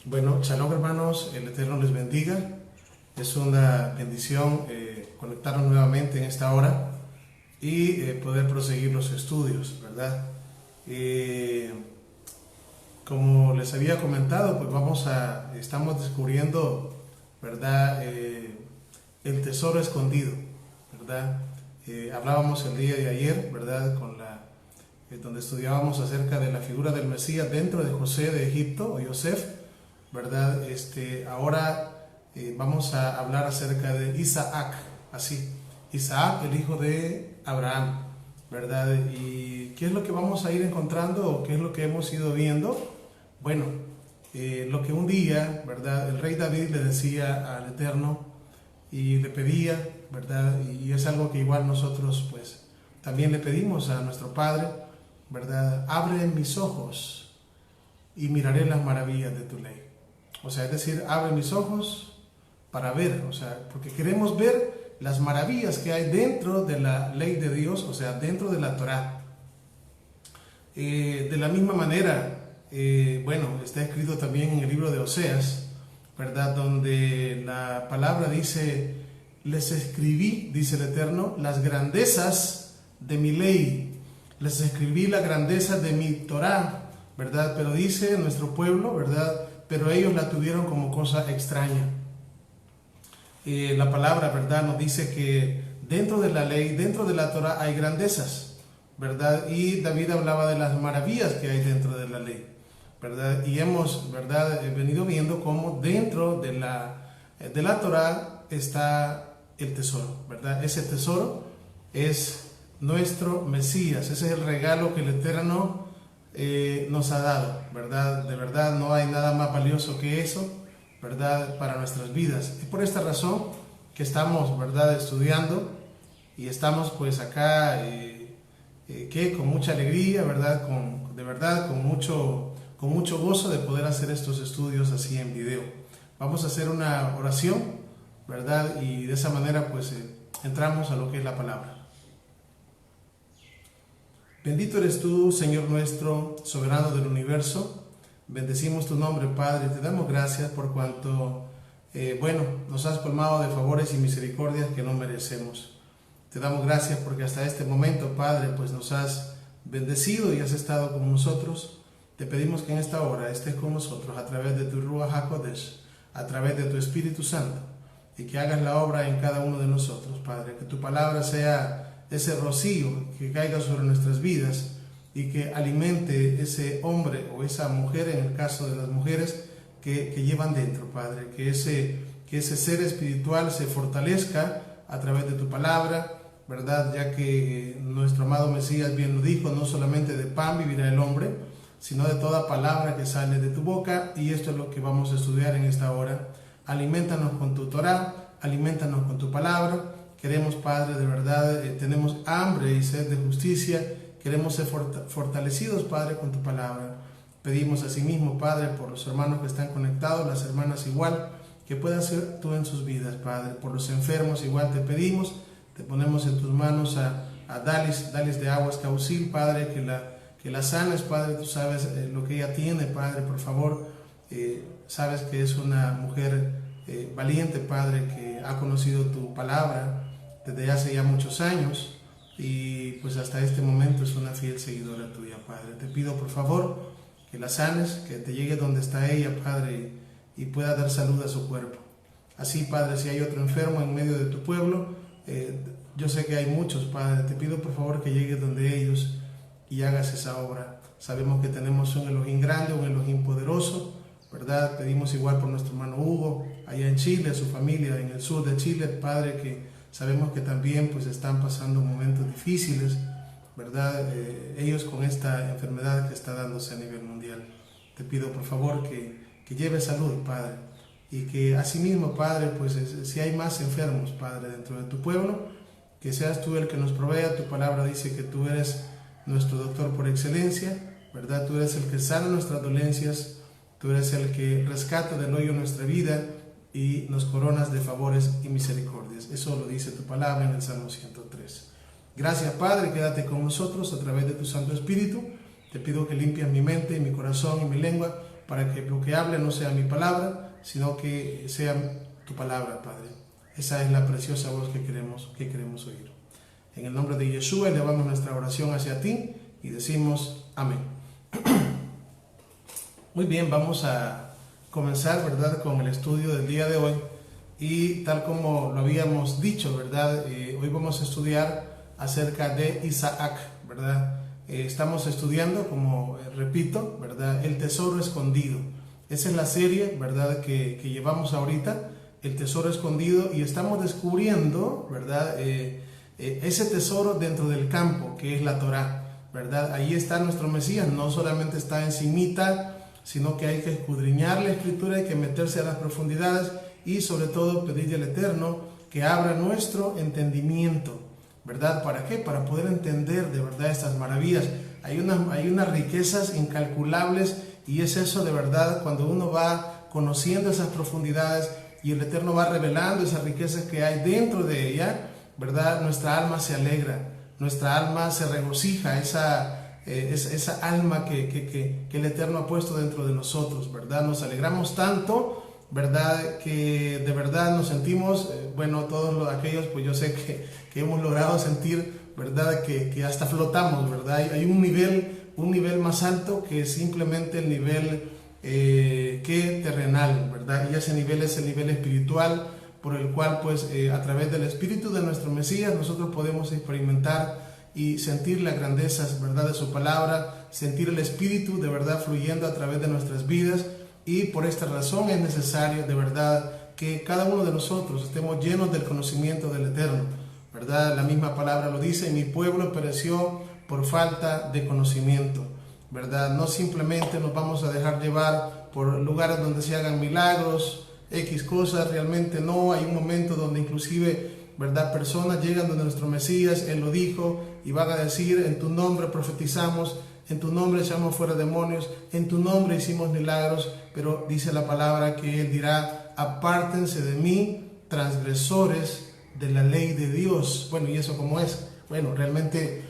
Bueno, shalom hermanos, el Eterno les bendiga. Es una bendición conectarnos nuevamente en esta hora y poder proseguir los estudios, ¿verdad? Como les había comentado, pues estamos descubriendo, ¿verdad? El tesoro escondido, ¿verdad? Hablábamos el día de ayer, ¿verdad? Donde estudiábamos acerca de la figura del Mesías dentro de José de Egipto o Yosef, ¿verdad? Ahora vamos a hablar acerca de Isaac, Isaac, el hijo de Abraham, ¿verdad? ¿Y qué es lo que vamos a ir encontrando o qué es lo que hemos ido viendo? Bueno, lo que un día, ¿verdad? El rey David le decía al Eterno y le pedía, ¿verdad? Y es algo que igual nosotros pues también le pedimos a nuestro Padre, ¿verdad? Abre mis ojos y miraré las maravillas de tu ley. O sea, es decir, abre mis ojos para ver, o sea, porque queremos ver las maravillas que hay dentro de la ley de Dios, o sea, dentro de la Torá. De la misma manera, bueno, está escrito también en el libro de Oseas, ¿verdad? Donde la palabra dice, les escribí, dice el Eterno, las grandezas de mi ley, les escribí la grandeza de mi Torá, ¿verdad? Pero dice nuestro pueblo, ¿verdad? Pero ellos la tuvieron como cosa extraña. La palabra, ¿verdad? Nos dice que dentro de la ley, dentro de la Torá hay grandezas, ¿verdad? Y David hablaba de las maravillas que hay dentro de la ley, ¿verdad? Y hemos, ¿verdad? Venido viendo cómo dentro de la Torá está el tesoro, ¿verdad? Ese tesoro es nuestro Mesías, ese es el regalo que el Eterno nos ha dado, ¿verdad? De verdad no hay nada más valioso que eso, ¿verdad? Para nuestras vidas. Es por esta razón que estamos, ¿verdad? Estudiando y estamos pues acá que con mucha alegría, ¿verdad? De verdad con mucho gozo de poder hacer estos estudios así en video. Vamos a hacer una oración, ¿verdad? Y de esa manera pues entramos a lo que es la palabra. Bendito eres tú, Señor nuestro, soberano del universo. Bendecimos tu nombre, Padre. Te damos gracias por cuanto, nos has colmado de favores y misericordias que no merecemos. Te damos gracias porque hasta este momento, Padre, pues nos has bendecido y has estado con nosotros. Te pedimos que en esta hora estés con nosotros a través de tu Ruach HaKodesh, a través de tu Espíritu Santo, y que hagas la obra en cada uno de nosotros, Padre. Que tu palabra sea ese rocío que caiga sobre nuestras vidas y que alimente ese hombre o esa mujer, en el caso de las mujeres, que llevan dentro, Padre. Que ese ser espiritual se fortalezca a través de tu palabra, ¿verdad? Ya que nuestro amado Mesías bien lo dijo, no solamente de pan vivirá el hombre, sino de toda palabra que sale de tu boca. Y esto es lo que vamos a estudiar en esta hora. Alimentanos con tu Torá, alimentanos con tu palabra. Queremos, Padre, de verdad, tenemos hambre y sed de justicia. Queremos ser fortalecidos, Padre, con tu palabra. Pedimos asimismo, Padre, por los hermanos que están conectados, las hermanas igual, que puedas ser tú en sus vidas, Padre. Por los enfermos igual te pedimos, te ponemos en tus manos a Dalis de Aguas Caucil, Padre, que la sanes, Padre. Tú sabes lo que ella tiene, Padre, por favor. Sabes que es una mujer valiente, Padre, que ha conocido tu palabra desde hace ya muchos años y pues hasta este momento es una fiel seguidora tuya, Padre. Te pido por favor que la sanes, que te llegue donde está ella, Padre, y pueda dar salud a su cuerpo. Así, Padre, si hay otro enfermo en medio de tu pueblo, yo sé que hay muchos, Padre, te pido por favor que llegues donde ellos y hagas esa obra. Sabemos que tenemos un Elohim grande, un Elohim poderoso, ¿verdad? Pedimos igual por nuestro hermano Hugo, allá en Chile, su familia en el sur de Chile, Padre, que sabemos que también pues están pasando momentos difíciles, ¿verdad? Ellos con esta enfermedad que está dándose a nivel mundial. Te pido por favor que lleve salud, Padre, y que asimismo, Padre, pues si hay más enfermos, Padre, dentro de tu pueblo, que seas tú el que nos provea. Tu palabra dice que tú eres nuestro doctor por excelencia, ¿verdad? Tú eres el que sana nuestras dolencias, tú eres el que rescata del hoyo nuestra vida y nos coronas de favores y misericordias. Eso lo dice tu palabra en el Salmo 103. Gracias, Padre, quédate con nosotros a través de tu Santo Espíritu. Te pido que limpies mi mente y mi corazón y mi lengua para que lo que hable no sea mi palabra, sino que sea tu palabra, Padre. Esa es la preciosa voz que queremos oír. En el nombre de Yeshua elevamos nuestra oración hacia ti y decimos amén. Muy bien, vamos a comenzar, ¿verdad?, con el estudio del día de hoy. Y tal como lo habíamos dicho, ¿verdad?, hoy vamos a estudiar acerca de Isaac, ¿verdad? Estamos estudiando, como repito, ¿verdad?, el tesoro escondido. Esa es la serie, ¿verdad?, que llevamos ahorita, el tesoro escondido, y estamos descubriendo, ¿verdad?, ese tesoro dentro del campo, que es la Torá, ¿verdad? Ahí está nuestro Mesías, no solamente está encimita, sino que hay que escudriñar la Escritura, hay que meterse a las profundidades y sobre todo pedirle al Eterno que abra nuestro entendimiento, ¿verdad? ¿Para qué? Para poder entender de verdad estas maravillas. Hay unas riquezas incalculables, y es eso de verdad cuando uno va conociendo esas profundidades y el Eterno va revelando esas riquezas que hay dentro de ella, ¿verdad? Nuestra alma se alegra, nuestra alma se regocija, esa alma que el Eterno ha puesto dentro de nosotros, ¿verdad? Nos alegramos tanto, ¿verdad?, que de verdad nos sentimos, bueno, todos aquellos, pues yo sé que hemos logrado sentir, ¿verdad?, que hasta flotamos, ¿verdad? Hay un nivel más alto que simplemente el nivel que terrenal, ¿verdad? Y ese nivel es el nivel espiritual, por el cual pues a través del Espíritu de nuestro Mesías nosotros podemos experimentar y sentir las grandezas, ¿verdad?, de su palabra, sentir el Espíritu de verdad fluyendo a través de nuestras vidas. Y por esta razón es necesario de verdad que cada uno de nosotros estemos llenos del conocimiento del Eterno, ¿verdad? La misma palabra lo dice: mi pueblo pereció por falta de conocimiento, ¿verdad? No simplemente nos vamos a dejar llevar por lugares donde se hagan milagros, X cosas, realmente no. Hay un momento donde inclusive, ¿verdad?, personas llegan donde nuestro Mesías, Él lo dijo, y van a decir: en tu nombre profetizamos, en tu nombre echamos fuera demonios, en tu nombre hicimos milagros. Pero dice la palabra que Él dirá: apártense de mí, transgresores de la ley de Dios. Bueno, ¿y eso cómo es? Bueno, realmente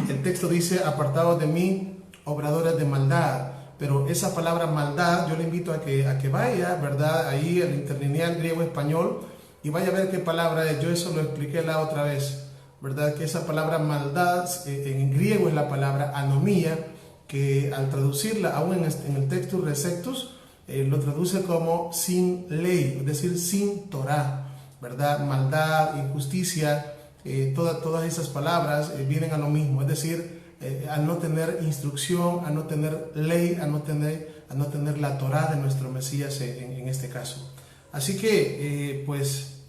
el texto dice: apartados de mí, obradores de maldad. Pero esa palabra maldad, yo le invito a que vaya, ¿verdad?, ahí al interlineal griego-español, y vaya a ver qué palabra es. Yo eso lo expliqué la otra vez, ¿verdad?, que esa palabra maldad en griego es la palabra anomía, que al traducirla aún en el texto Receptus lo traduce como sin ley, es decir, sin Torah, ¿verdad? Maldad, injusticia, todas esas palabras vienen a lo mismo, es decir, a no tener instrucción, a no tener ley, a no tener la Torah de nuestro Mesías en este caso. Así que pues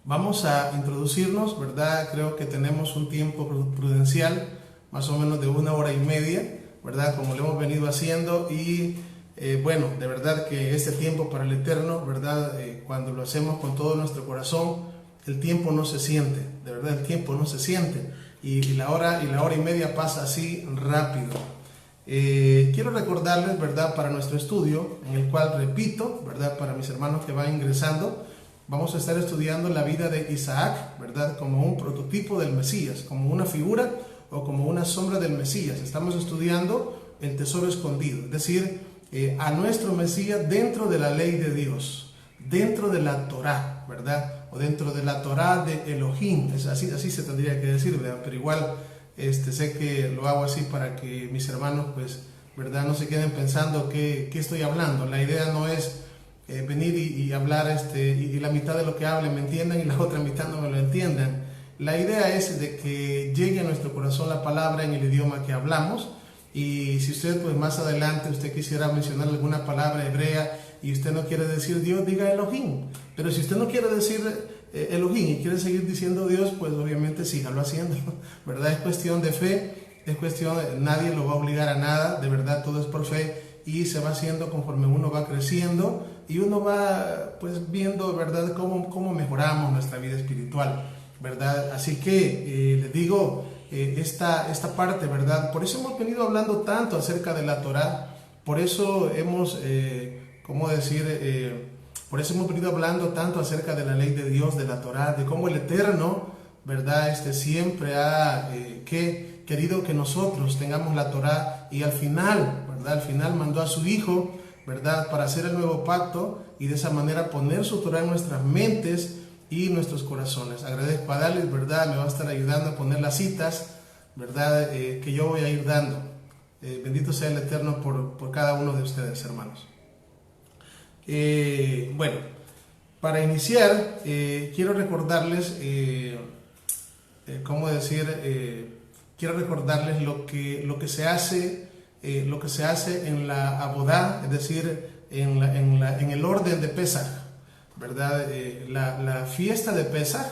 vamos a introducirnos, ¿verdad? Creo que tenemos un tiempo prudencial, más o menos de 1 hora y media, ¿verdad?, como lo hemos venido haciendo. Y bueno, de verdad que este tiempo para el Eterno, ¿verdad?, cuando lo hacemos con todo nuestro corazón, el tiempo no se siente, de verdad el tiempo no se siente, y la hora y media pasa así rápido. Quiero recordarles, ¿verdad?, para nuestro estudio, en el cual, repito, ¿verdad?, para mis hermanos que van ingresando, vamos a estar estudiando la vida de Isaac, ¿verdad?, como un prototipo del Mesías, como una figura o como una sombra del Mesías. Estamos estudiando el tesoro escondido, es decir, a nuestro Mesías dentro de la ley de Dios, dentro de la Torá, ¿verdad?, o dentro de la Torá de Elohim. Es así se tendría que decir, ¿verdad?, pero igual sé que lo hago así para que mis hermanos, pues, ¿verdad?, no se queden pensando que estoy hablando. La idea no es venir y hablar y la mitad de lo que hable me entiendan y la otra mitad no me lo entiendan. La idea es de que llegue a nuestro corazón la palabra en el idioma que hablamos. Y si usted, pues más adelante, usted quisiera mencionar alguna palabra hebrea y usted no quiere decir Dios, diga Elohim. Pero si usted no quiere decir Elohim y quiere seguir diciendo Dios, pues obviamente sígalo haciendo, ¿verdad? Es cuestión de fe, es cuestión, nadie lo va a obligar a nada, de verdad todo es por fe, y se va haciendo conforme uno va creciendo y uno va pues viendo, ¿verdad?, cómo mejoramos nuestra vida espiritual, ¿verdad? Así que les digo, esta parte, ¿verdad? Por eso hemos venido hablando tanto acerca de la Torá, por eso hemos, por eso hemos venido hablando tanto acerca de la ley de Dios, de la Torá, de cómo el Eterno, ¿verdad?, siempre ha querido que nosotros tengamos la Torá, y al final, ¿verdad? Al final mandó a su Hijo, ¿verdad? Para hacer el nuevo pacto y de esa manera poner su Torah en nuestras mentes y nuestros corazones. Agradezco a Dalit, ¿verdad? Me va a estar ayudando a poner las citas, ¿verdad? Que yo voy a ir dando. Bendito sea el Eterno por cada uno de ustedes, hermanos. Bueno, para iniciar, quiero recordarles, quiero recordarles lo que se hace en la abodá, es decir, en el orden de Pesaj, ¿verdad? La fiesta de Pesaj,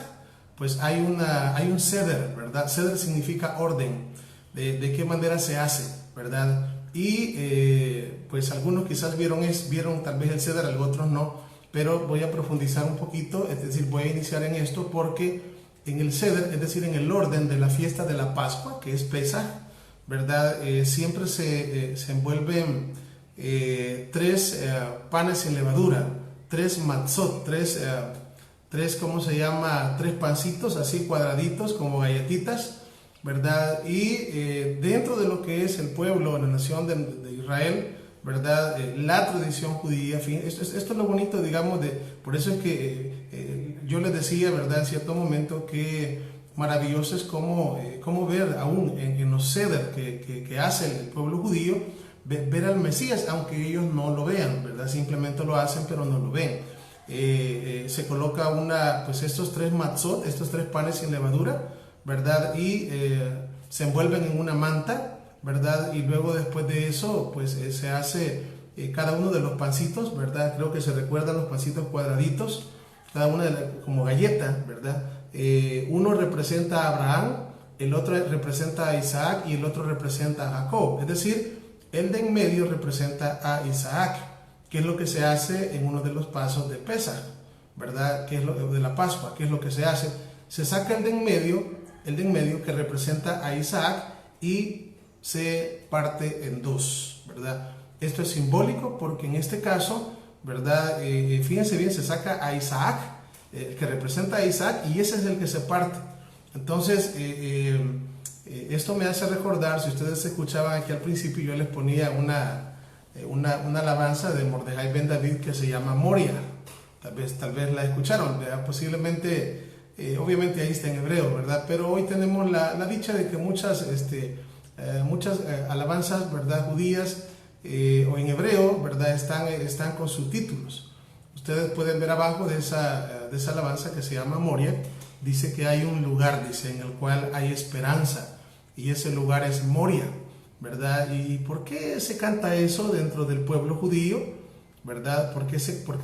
pues hay un seder, ¿verdad? Seder significa orden, de qué manera se hace, ¿verdad? Y pues algunos quizás vieron tal vez el seder, otros no, pero voy a profundizar un poquito, es decir, voy a iniciar en esto porque en el seder, es decir, en el orden de la fiesta de la Pascua, que es Pesaj, ¿verdad? Siempre se envuelven tres panes sin levadura, tres matzot, tres, ¿cómo se llama? Tres pancitos así cuadraditos como galletitas, ¿verdad? Y dentro de lo que es el pueblo, la nación de Israel, ¿verdad? La tradición judía, esto es lo bonito, digamos, por eso es que yo les decía, ¿verdad? En cierto momento que maravilloso es como ver aún en los seder que hace el pueblo judío, ver al Mesías, aunque ellos no lo vean, ¿verdad? Simplemente lo hacen, pero no lo ven. Se coloca pues estos tres matzot, estos tres panes sin levadura, ¿verdad? Y se envuelven en una manta, ¿verdad? Y luego después de eso, pues se hace cada uno de los pancitos, ¿verdad? Creo que se recuerdan los pancitos cuadraditos, cada una como galleta, ¿verdad? Uno representa a Abraham, el otro representa a Isaac y el otro representa a Jacob. Es decir, el de en medio representa a Isaac, que es lo que se hace en uno de los pasos de Pesaj, ¿verdad? Que es lo de la Pascua, que es lo que se hace. Se saca el de en medio que representa a Isaac y se parte en dos, ¿verdad? Esto es simbólico porque en este caso, ¿verdad? Fíjense bien, se saca a Isaac, que representa a Isaac, y ese es el que se parte. Entonces, esto me hace recordar, si ustedes escuchaban aquí al principio, yo les ponía una alabanza de Mordejai Ben David que se llama Moria. Tal vez la escucharon, ¿verdad? Posiblemente, obviamente ahí está en hebreo, ¿verdad? Pero hoy tenemos la dicha de que muchas alabanzas, ¿verdad? Judías o en hebreo, ¿verdad? Están con subtítulos. Ustedes pueden ver abajo de esa alabanza que se llama Moria, dice que hay un lugar, dice, en el cual hay esperanza, y ese lugar es Moria, ¿verdad? ¿Y por qué se canta eso dentro del pueblo judío, ¿verdad? ¿Por qué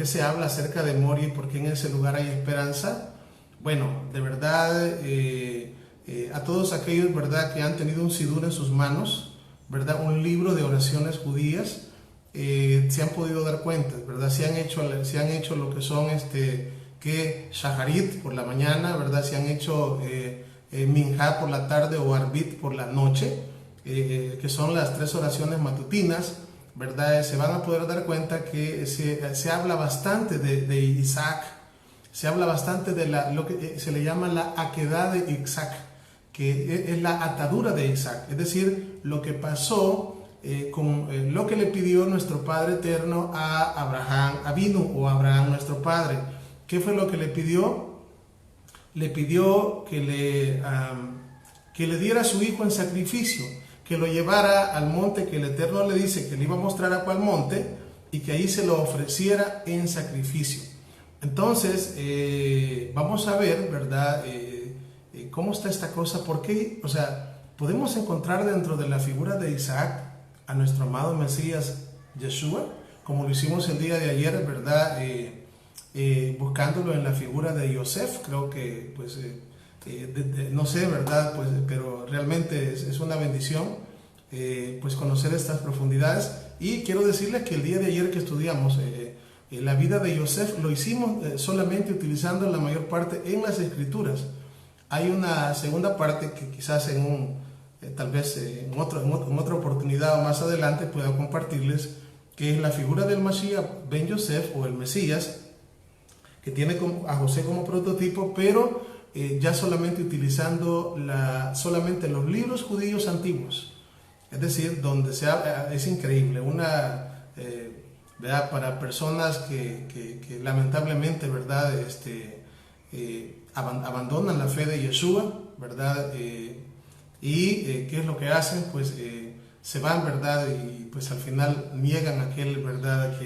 se habla acerca de Moria y por qué en ese lugar hay esperanza? Bueno, de verdad, a todos aquellos, ¿verdad?, que han tenido un sidur en sus manos, ¿verdad?, un libro de oraciones judías, se han podido dar cuenta, ¿verdad? Se han hecho lo que son que Shaharit por la mañana, ¿verdad? Se han hecho Minjá por la tarde o Arbit por la noche, que son las tres oraciones matutinas, ¿verdad? Se van a poder dar cuenta que se habla bastante de Isaac, se habla bastante de lo que se le llama la aquedad de Isaac, que es la atadura de Isaac, es decir, lo que pasó con lo que le pidió nuestro Padre Eterno a Abraham, Avinu, o Abraham nuestro Padre. ¿Qué fue lo que le pidió? Le pidió que le diera a su hijo en sacrificio, que lo llevara al monte que el Eterno le dice que le iba a mostrar a cuál monte, y que ahí se lo ofreciera en sacrificio. Entonces, vamos a ver, ¿verdad? ¿Cómo está esta cosa? ¿Por qué? O sea, podemos encontrar dentro de la figura de Isaac a nuestro amado Mesías Yeshua, como lo hicimos el día de ayer, ¿verdad? Buscándolo en la figura de Yosef. Creo que, pues, no sé, ¿verdad? Pues, pero realmente es una bendición, pues, conocer estas profundidades. Y quiero decirles que el día de ayer que estudiamos la vida de Yosef, lo hicimos solamente utilizando la mayor parte en las Escrituras. Hay una segunda parte que quizás tal vez en otra oportunidad o más adelante pueda compartirles, que es la figura del Mashiach Ben Yosef, o el Mesías, que tiene a José como prototipo, pero ya solamente utilizando solamente los libros judíos antiguos. Es decir, donde es increíble, ¿verdad? Para personas que lamentablemente, ¿verdad? Abandonan la fe de Yeshua, ¿verdad? ¿Qué es lo que hacen? Pues se van, ¿verdad? Y pues al final niegan aquel, ¿verdad?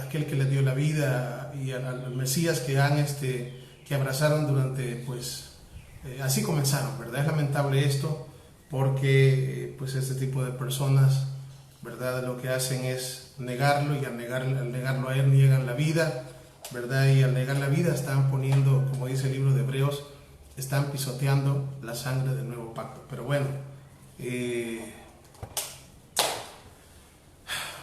Aquel que le dio la vida y al Mesías que abrazaron durante, pues así comenzaron, ¿verdad? Es lamentable esto porque pues este tipo de personas, ¿verdad? Lo que hacen es negarlo, y al negarlo a él niegan la vida, ¿verdad? Y al negar la vida están poniendo, como dice el libro de Hebreos, están pisoteando la sangre del nuevo pacto. Pero bueno,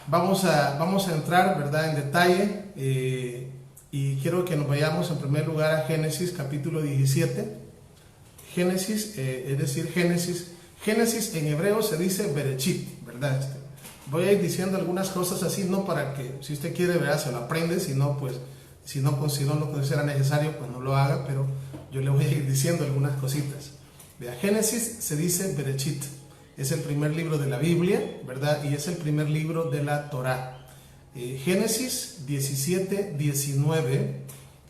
vamos a entrar, ¿verdad?, en detalle, y quiero que nos vayamos en primer lugar a Génesis capítulo 17. Génesis, es decir, Génesis en hebreo se dice Berechit, ¿verdad? Voy a ir diciendo algunas cosas así, no para que, si usted quiere, ¿verdad?, se lo aprende, si no lo considera necesario, pues no lo haga, pero yo le voy a ir diciendo algunas cositas. Vea, Génesis se dice Berechit, es el primer libro de la Biblia, ¿verdad? Y es el primer libro de la Torá. Génesis 17, 19,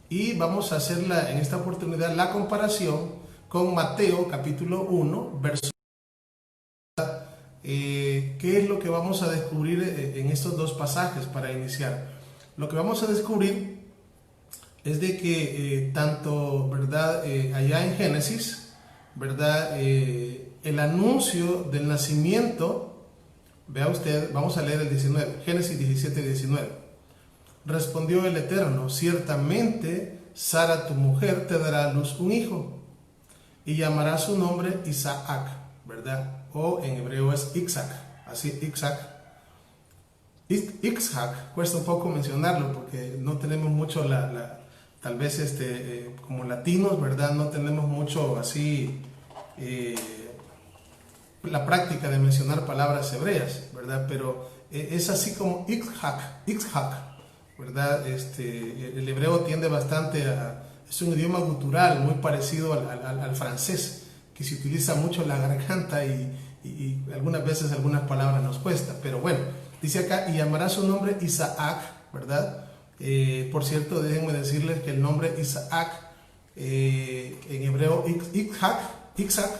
y vamos a hacer en esta oportunidad la comparación con Mateo capítulo 1, verso. ¿Qué es lo que vamos a descubrir en estos dos pasajes para iniciar? Lo que vamos a descubrir es de que tanto, ¿verdad?, allá en Génesis, ¿verdad?, el anuncio del nacimiento, vea usted, vamos a leer el 19, Génesis 17, 19. Respondió el Eterno: ciertamente Sara tu mujer te dará a luz un hijo, y llamará su nombre Isaac, ¿verdad? O en hebreo es Isaac, así Isaac. Isaac, cuesta un poco mencionarlo porque no tenemos mucho tal vez como latinos, ¿verdad? No tenemos mucho así la práctica de mencionar palabras hebreas, ¿verdad? Pero es así como Isaac, ¿verdad? El hebreo tiende bastante es un idioma gutural muy parecido al francés, que se utiliza mucho en la garganta y algunas veces algunas palabras nos cuesta, pero bueno, dice acá: y llamará su nombre Isaac, ¿verdad? Por cierto, déjenme decirles que el nombre Isaac en hebreo Isaac,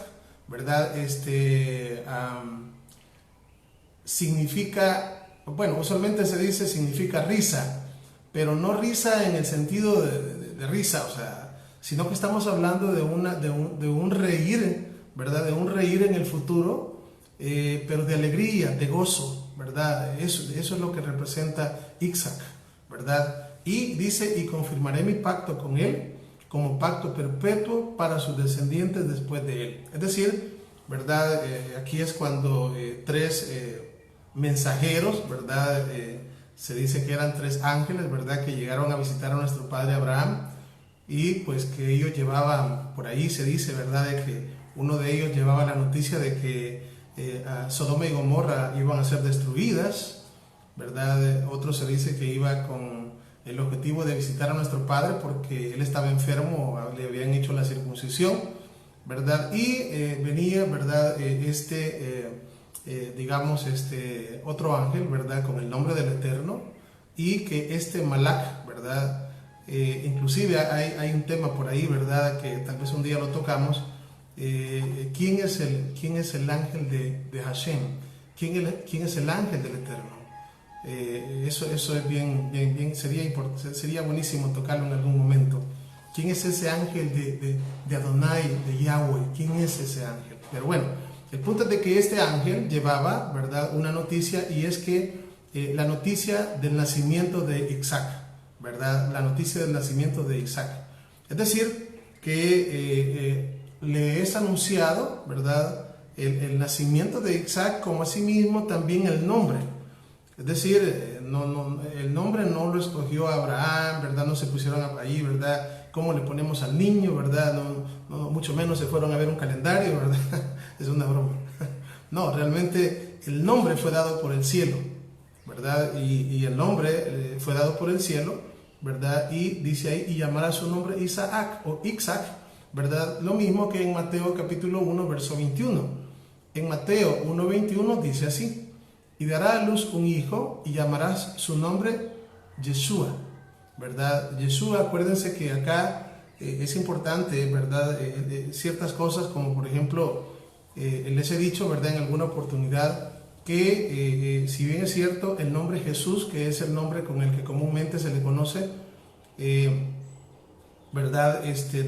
¿verdad? Significa, bueno, usualmente se dice significa risa, pero no risa en el sentido de risa, o sea, sino que estamos hablando de un reír, ¿verdad? De un reír en el futuro, pero de alegría, de gozo, ¿verdad? Eso es lo que representa Isaac, ¿verdad? Y dice: y confirmaré mi pacto con él como pacto perpetuo para sus descendientes después de él. Es decir, ¿verdad? Aquí es cuando tres mensajeros, ¿verdad? Se dice que eran tres ángeles, ¿verdad?, que llegaron a visitar a nuestro padre Abraham, y pues que ellos llevaban, por ahí se dice, ¿verdad?, de que uno de ellos llevaba la noticia de que Sodoma y Gomorra iban a ser destruidas, ¿verdad? Otro se dice que iba con el objetivo de visitar a nuestro padre porque él estaba enfermo, le habían hecho la circuncisión, ¿verdad? Y venía, ¿verdad?, otro ángel, ¿verdad?, con el nombre del Eterno, y que Malach, ¿verdad? Inclusive hay un tema por ahí, ¿verdad?, que tal vez un día lo tocamos. ¿Quién es el ángel de Hashem? ¿Quién es el ángel del Eterno? Eso es bien, sería buenísimo tocarlo en algún momento. ¿Quién es ese ángel de Adonai, de Yahweh? ¿Quién es ese ángel? Pero bueno, el punto es de que este ángel llevaba, ¿verdad?, una noticia, y es que la noticia del nacimiento de Isaac, ¿verdad? La noticia del nacimiento de Isaac. Es decir, que le es anunciado, ¿verdad?, el nacimiento de Isaac, como asimismo también el nombre. Es decir, el nombre no lo escogió Abraham, ¿verdad? No se pusieron ahí, ¿verdad? ¿Cómo le ponemos al niño, verdad? No, mucho menos se fueron a ver un calendario, ¿verdad? Es una broma. No, realmente el nombre fue dado por el cielo, ¿verdad? Y el nombre fue dado por el cielo, ¿verdad? Y dice ahí: y llamará su nombre Isaac o Isaac, ¿verdad? Lo mismo que en Mateo capítulo 1, verso 21. En Mateo 1:21 dice así: y dará a luz un hijo y llamarás su nombre Yeshua, ¿verdad? Yeshua, acuérdense que acá es importante, ¿verdad? Ciertas cosas como por ejemplo, les he dicho, ¿verdad? En alguna oportunidad que si bien es cierto el nombre Jesús, que es el nombre con el que comúnmente se le conoce, ¿verdad?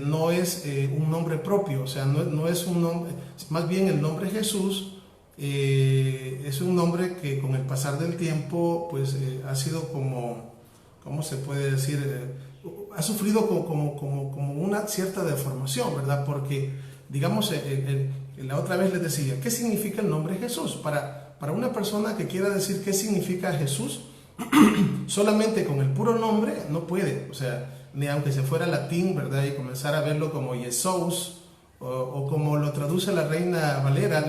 No es un nombre propio, o sea, no es un nombre, más bien el nombre Jesús es un nombre que con el pasar del tiempo pues ha sido como, ¿cómo se puede decir? Ha sufrido como una cierta deformación, ¿verdad? Porque, digamos, la otra vez les decía, ¿qué significa el nombre Jesús? Para una persona que quiera decir qué significa Jesús, solamente con el puro nombre no puede, o sea, ni aunque se fuera latín, ¿verdad? Y comenzar a verlo como Jesús, o como lo traduce la Reina Valera,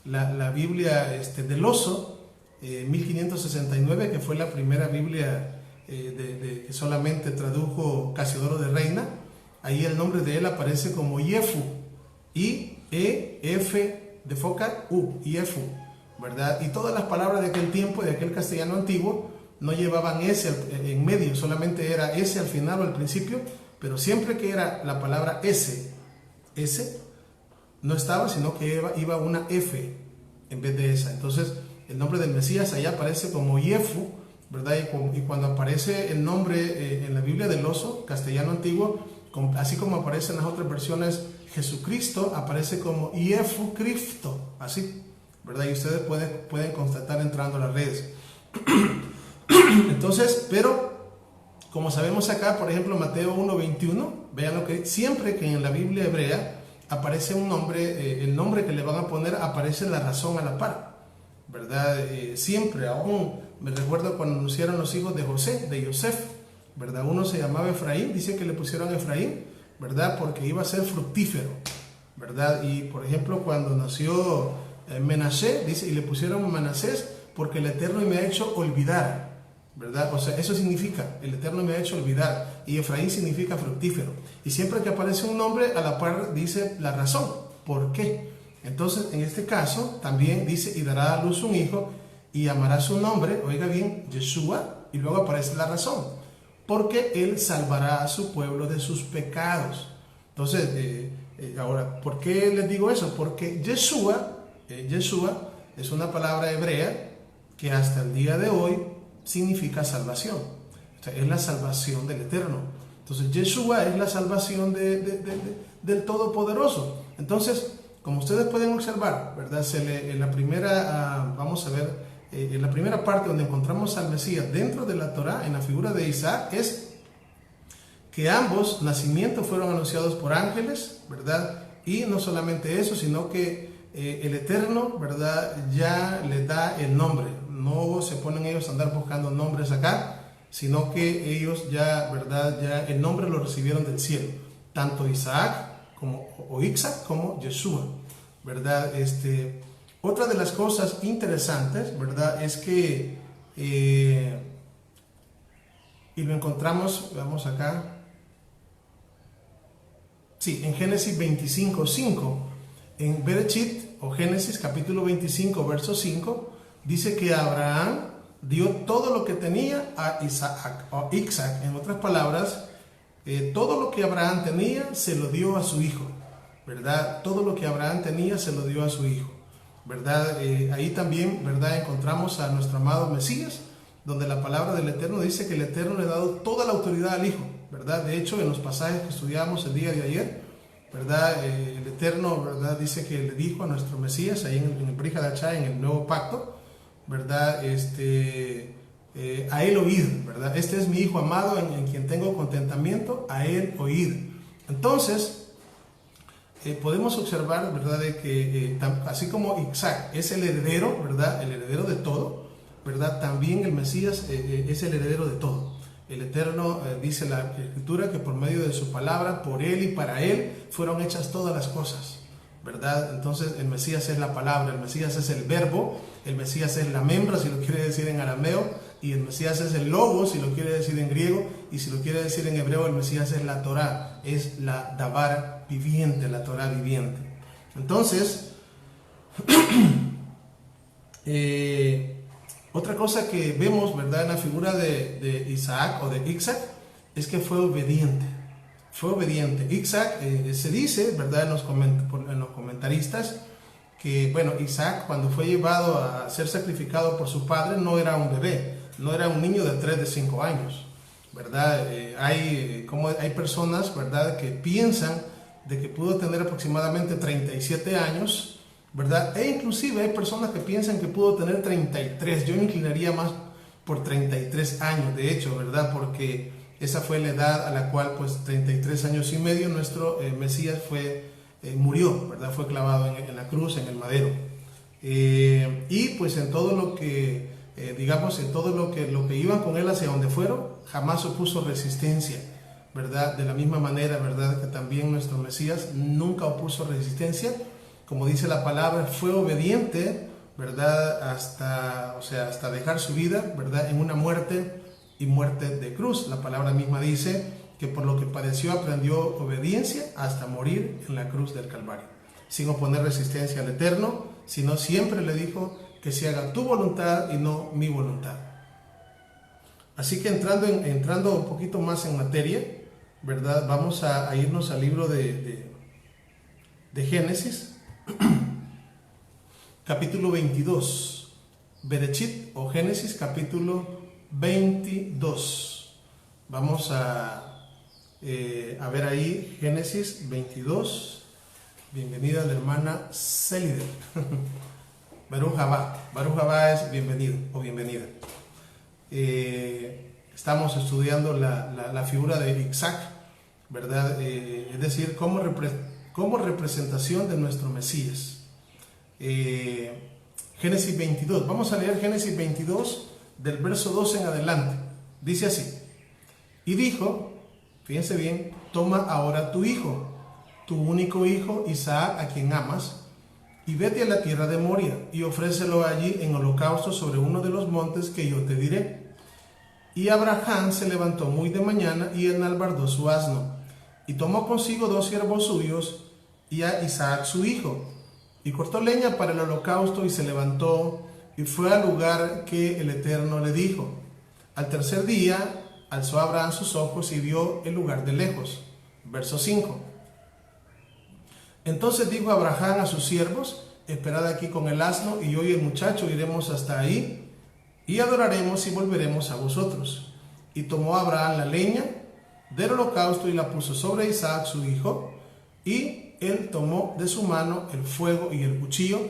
la Biblia del Oso, 1569, que fue la primera Biblia que solamente tradujo Casiodoro de Reina. Ahí el nombre de él aparece como Iefu, I-E-F de foca, U, Iefu, ¿verdad? Y todas las palabras de aquel tiempo, de aquel castellano antiguo, no llevaban S en medio, solamente era S al final o al principio, pero siempre que era la palabra S no estaba, sino que iba una F en vez de esa. Entonces el nombre del Mesías allá aparece como Iefu, ¿verdad? Y cuando aparece el nombre en la Biblia del Oso, castellano antiguo, así como aparece en las otras versiones Jesucristo, aparece como Iefu Cristo, así, ¿verdad? Y ustedes pueden constatar entrando a las redes. Entonces, pero como sabemos acá, por ejemplo, Mateo 1:21, vean lo que siempre que en la Biblia hebrea aparece un nombre, el nombre que le van a poner aparece la razón a la par, ¿verdad? Siempre, aún me recuerdo cuando anunciaron los hijos de Yosef, ¿verdad? Uno se llamaba Efraín, dice que le pusieron Efraín, ¿verdad? Porque iba a ser fructífero, ¿verdad? Y por ejemplo, cuando nació Menashe, dice, y le pusieron Manasés porque el Eterno me ha hecho olvidar, ¿verdad? O sea, eso significa, el Eterno me ha hecho olvidar, y Efraín significa fructífero. Y siempre que aparece un nombre, a la par dice la razón, ¿por qué? Entonces, en este caso, también dice, y dará a luz un hijo, y llamará su nombre, oiga bien, Yeshua, y luego aparece la razón, porque él salvará a su pueblo de sus pecados. Entonces, ahora, ¿por qué les digo eso? Porque Yeshua es una palabra hebrea que hasta el día de hoy significa salvación, o sea, es la salvación del Eterno. Entonces Yeshua es la salvación del Todopoderoso. Entonces, como ustedes pueden observar, ¿verdad? En la primera, vamos a ver, en la primera parte donde encontramos al Mesías dentro de la Torá, en la figura de Isaac, es que ambos nacimientos fueron anunciados por ángeles, ¿verdad? Y no solamente eso, sino que el Eterno, ¿verdad?, ya les da el nombre. No se ponen ellos a andar buscando nombres acá, sino que ellos ya, ¿verdad?, ya el nombre lo recibieron del cielo. Tanto Isaac como Yeshua, ¿verdad? Otra de las cosas interesantes, ¿verdad?, es que, y lo encontramos, vamos acá, sí, en Génesis 25:5, en Bereshit, o Génesis capítulo 25, verso 5, dice que Abraham dio todo lo que tenía a Isaac, o Isaac, en otras palabras, todo lo que Abraham tenía se lo dio a su hijo, ¿verdad? Todo lo que Abraham tenía se lo dio a su hijo, ¿verdad? Ahí también, ¿verdad?, encontramos a nuestro amado Mesías, donde la palabra del Eterno dice que el Eterno le ha dado toda la autoridad al Hijo, ¿verdad? De hecho, en los pasajes que estudiamos el día de ayer, ¿verdad?, el Eterno, ¿verdad?, dice que le dijo a nuestro Mesías, ahí en el Brit Hadashah, en el Nuevo Pacto, ¿verdad?, a él oíd, ¿verdad? Este es mi Hijo amado en quien tengo contentamiento, a él oíd. Entonces, podemos observar, ¿verdad?, de que así como Isaac es el heredero, ¿verdad?, el heredero de todo, ¿verdad?, también el Mesías es el heredero de todo. El Eterno, dice la Escritura, que por medio de su palabra, por él y para él, fueron hechas todas las cosas, ¿verdad? Entonces el Mesías es la palabra, el Mesías es el verbo, el Mesías es la membra, si lo quiere decir en arameo, y el Mesías es el logo, si lo quiere decir en griego, y si lo quiere decir en hebreo, el Mesías es la Torá, es la Dabar viviente, la Torá viviente. Entonces, Otra cosa que vemos, ¿verdad?, en la figura de Isaac o de Isaac es que fue obediente. Fue obediente. Isaac, se dice, ¿verdad?, en los comentaristas, que, bueno, Isaac, cuando fue llevado a ser sacrificado por su padre, no era un bebé, no era un niño de 3, de 5 años, ¿verdad? Hay personas, ¿verdad?, que piensan de que pudo tener aproximadamente 37 años, ¿verdad? E inclusive hay personas que piensan que pudo tener 33. Yo me inclinaría más por 33 años, de hecho, ¿verdad? Porque esa fue la edad a la cual, pues, 33 años y medio, nuestro Mesías murió, ¿verdad? Fue clavado en la cruz, en el madero. Y pues en todo lo que, digamos, en todo lo que iban con él hacia donde fueron, jamás opuso resistencia, ¿verdad? De la misma manera, ¿verdad?, que también nuestro Mesías nunca opuso resistencia. Como dice la palabra, fue obediente, ¿verdad?, hasta dejar su vida, ¿verdad?, en una muerte y muerte de cruz. La palabra misma dice que por lo que padeció aprendió obediencia hasta morir en la cruz del Calvario, sin oponer resistencia al Eterno, sino siempre le dijo que se haga tu voluntad y no mi voluntad. Así que entrando un poquito más en materia, ¿verdad?, vamos a irnos al libro de Génesis, capítulo 22, Berechit o Génesis capítulo 22. Vamos a ver ahí Génesis 22. Bienvenida la hermana Célide. Baruch Habá es bienvenido o bienvenida. Estamos estudiando la figura de Isaac, ¿verdad? Es decir, como representación de nuestro Mesías. Génesis 22. Vamos a leer Génesis 22 del verso 12 en adelante. Dice así: y dijo, fíjense bien, toma ahora tu hijo, tu único hijo Isaac, a quien amas, y vete a la tierra de Moria y ofrécelo allí en holocausto sobre uno de los montes que yo te diré. Y Abraham se levantó muy de mañana y enalbardó su asno, y tomó consigo 2 siervos suyos y a Isaac su hijo, y cortó leña para el holocausto y se levantó y fue al lugar que el Eterno le dijo. Al tercer día alzó Abraham sus ojos y vio el lugar de lejos. Verso 5. Entonces dijo Abraham a sus siervos: esperad aquí con el asno, y yo y el muchacho iremos hasta ahí, y adoraremos y volveremos a vosotros. Y tomó Abraham la leña del holocausto y la puso sobre Isaac su hijo, y él tomó de su mano el fuego y el cuchillo,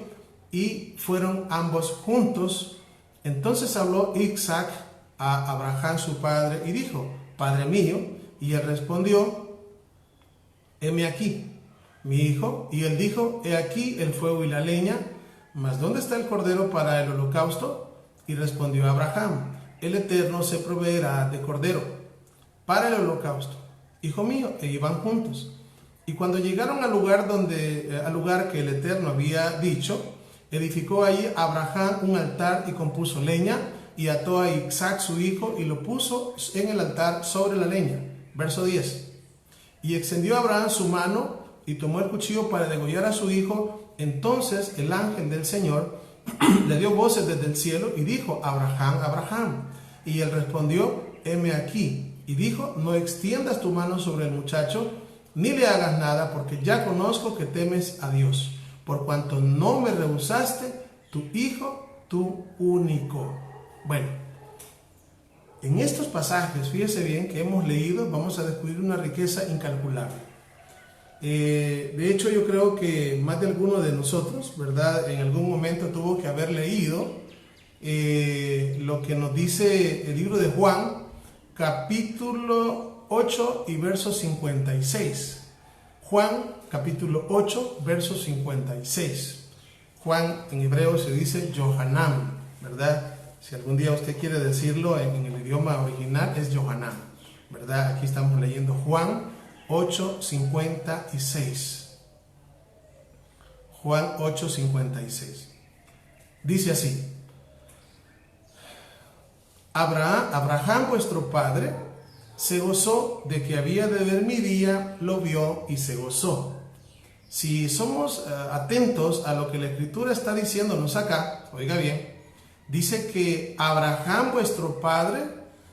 y fueron ambos juntos. Entonces habló Isaac a Abraham su padre y dijo: Padre mío. Y él respondió: heme aquí, mi hijo. Y él dijo: he aquí el fuego y la leña, mas ¿dónde está el cordero para el holocausto? Y respondió Abraham: el Eterno se proveerá de cordero para el holocausto, hijo mío. E iban juntos. Y cuando llegaron al lugar que el Eterno había dicho, edificó allí Abraham un altar y compuso leña, y ató a Isaac su hijo y lo puso en el altar sobre la leña. Verso 10. Y extendió Abraham su mano y tomó el cuchillo para degollar a su hijo. Entonces el ángel del Señor le dio voces desde el cielo y dijo: Abraham, Abraham. Y él respondió: heme aquí. Y dijo: no extiendas tu mano sobre el muchacho, ni le hagas nada, porque ya conozco que temes a Dios, por cuanto no me rehusaste tu hijo, tu único. Bueno, en estos pasajes, fíjese bien, que hemos leído, vamos a descubrir una riqueza incalculable. De hecho, yo creo que más de alguno de nosotros, ¿verdad?, en algún momento tuvo que haber leído lo que nos dice el libro de Juan, capítulo 8 y verso 56. Juan, capítulo 8, verso 56. Juan en hebreo se dice Yohanan, ¿verdad? Si algún día usted quiere decirlo en el idioma original, es Yohanan, ¿verdad? Aquí estamos leyendo Juan 8:56. Juan 8:56. Dice así: Abraham vuestro padre se gozó de que había de ver mi día, lo vio y se gozó. Si somos atentos a lo que la Escritura está diciéndonos acá, oiga bien, dice que Abraham, vuestro padre,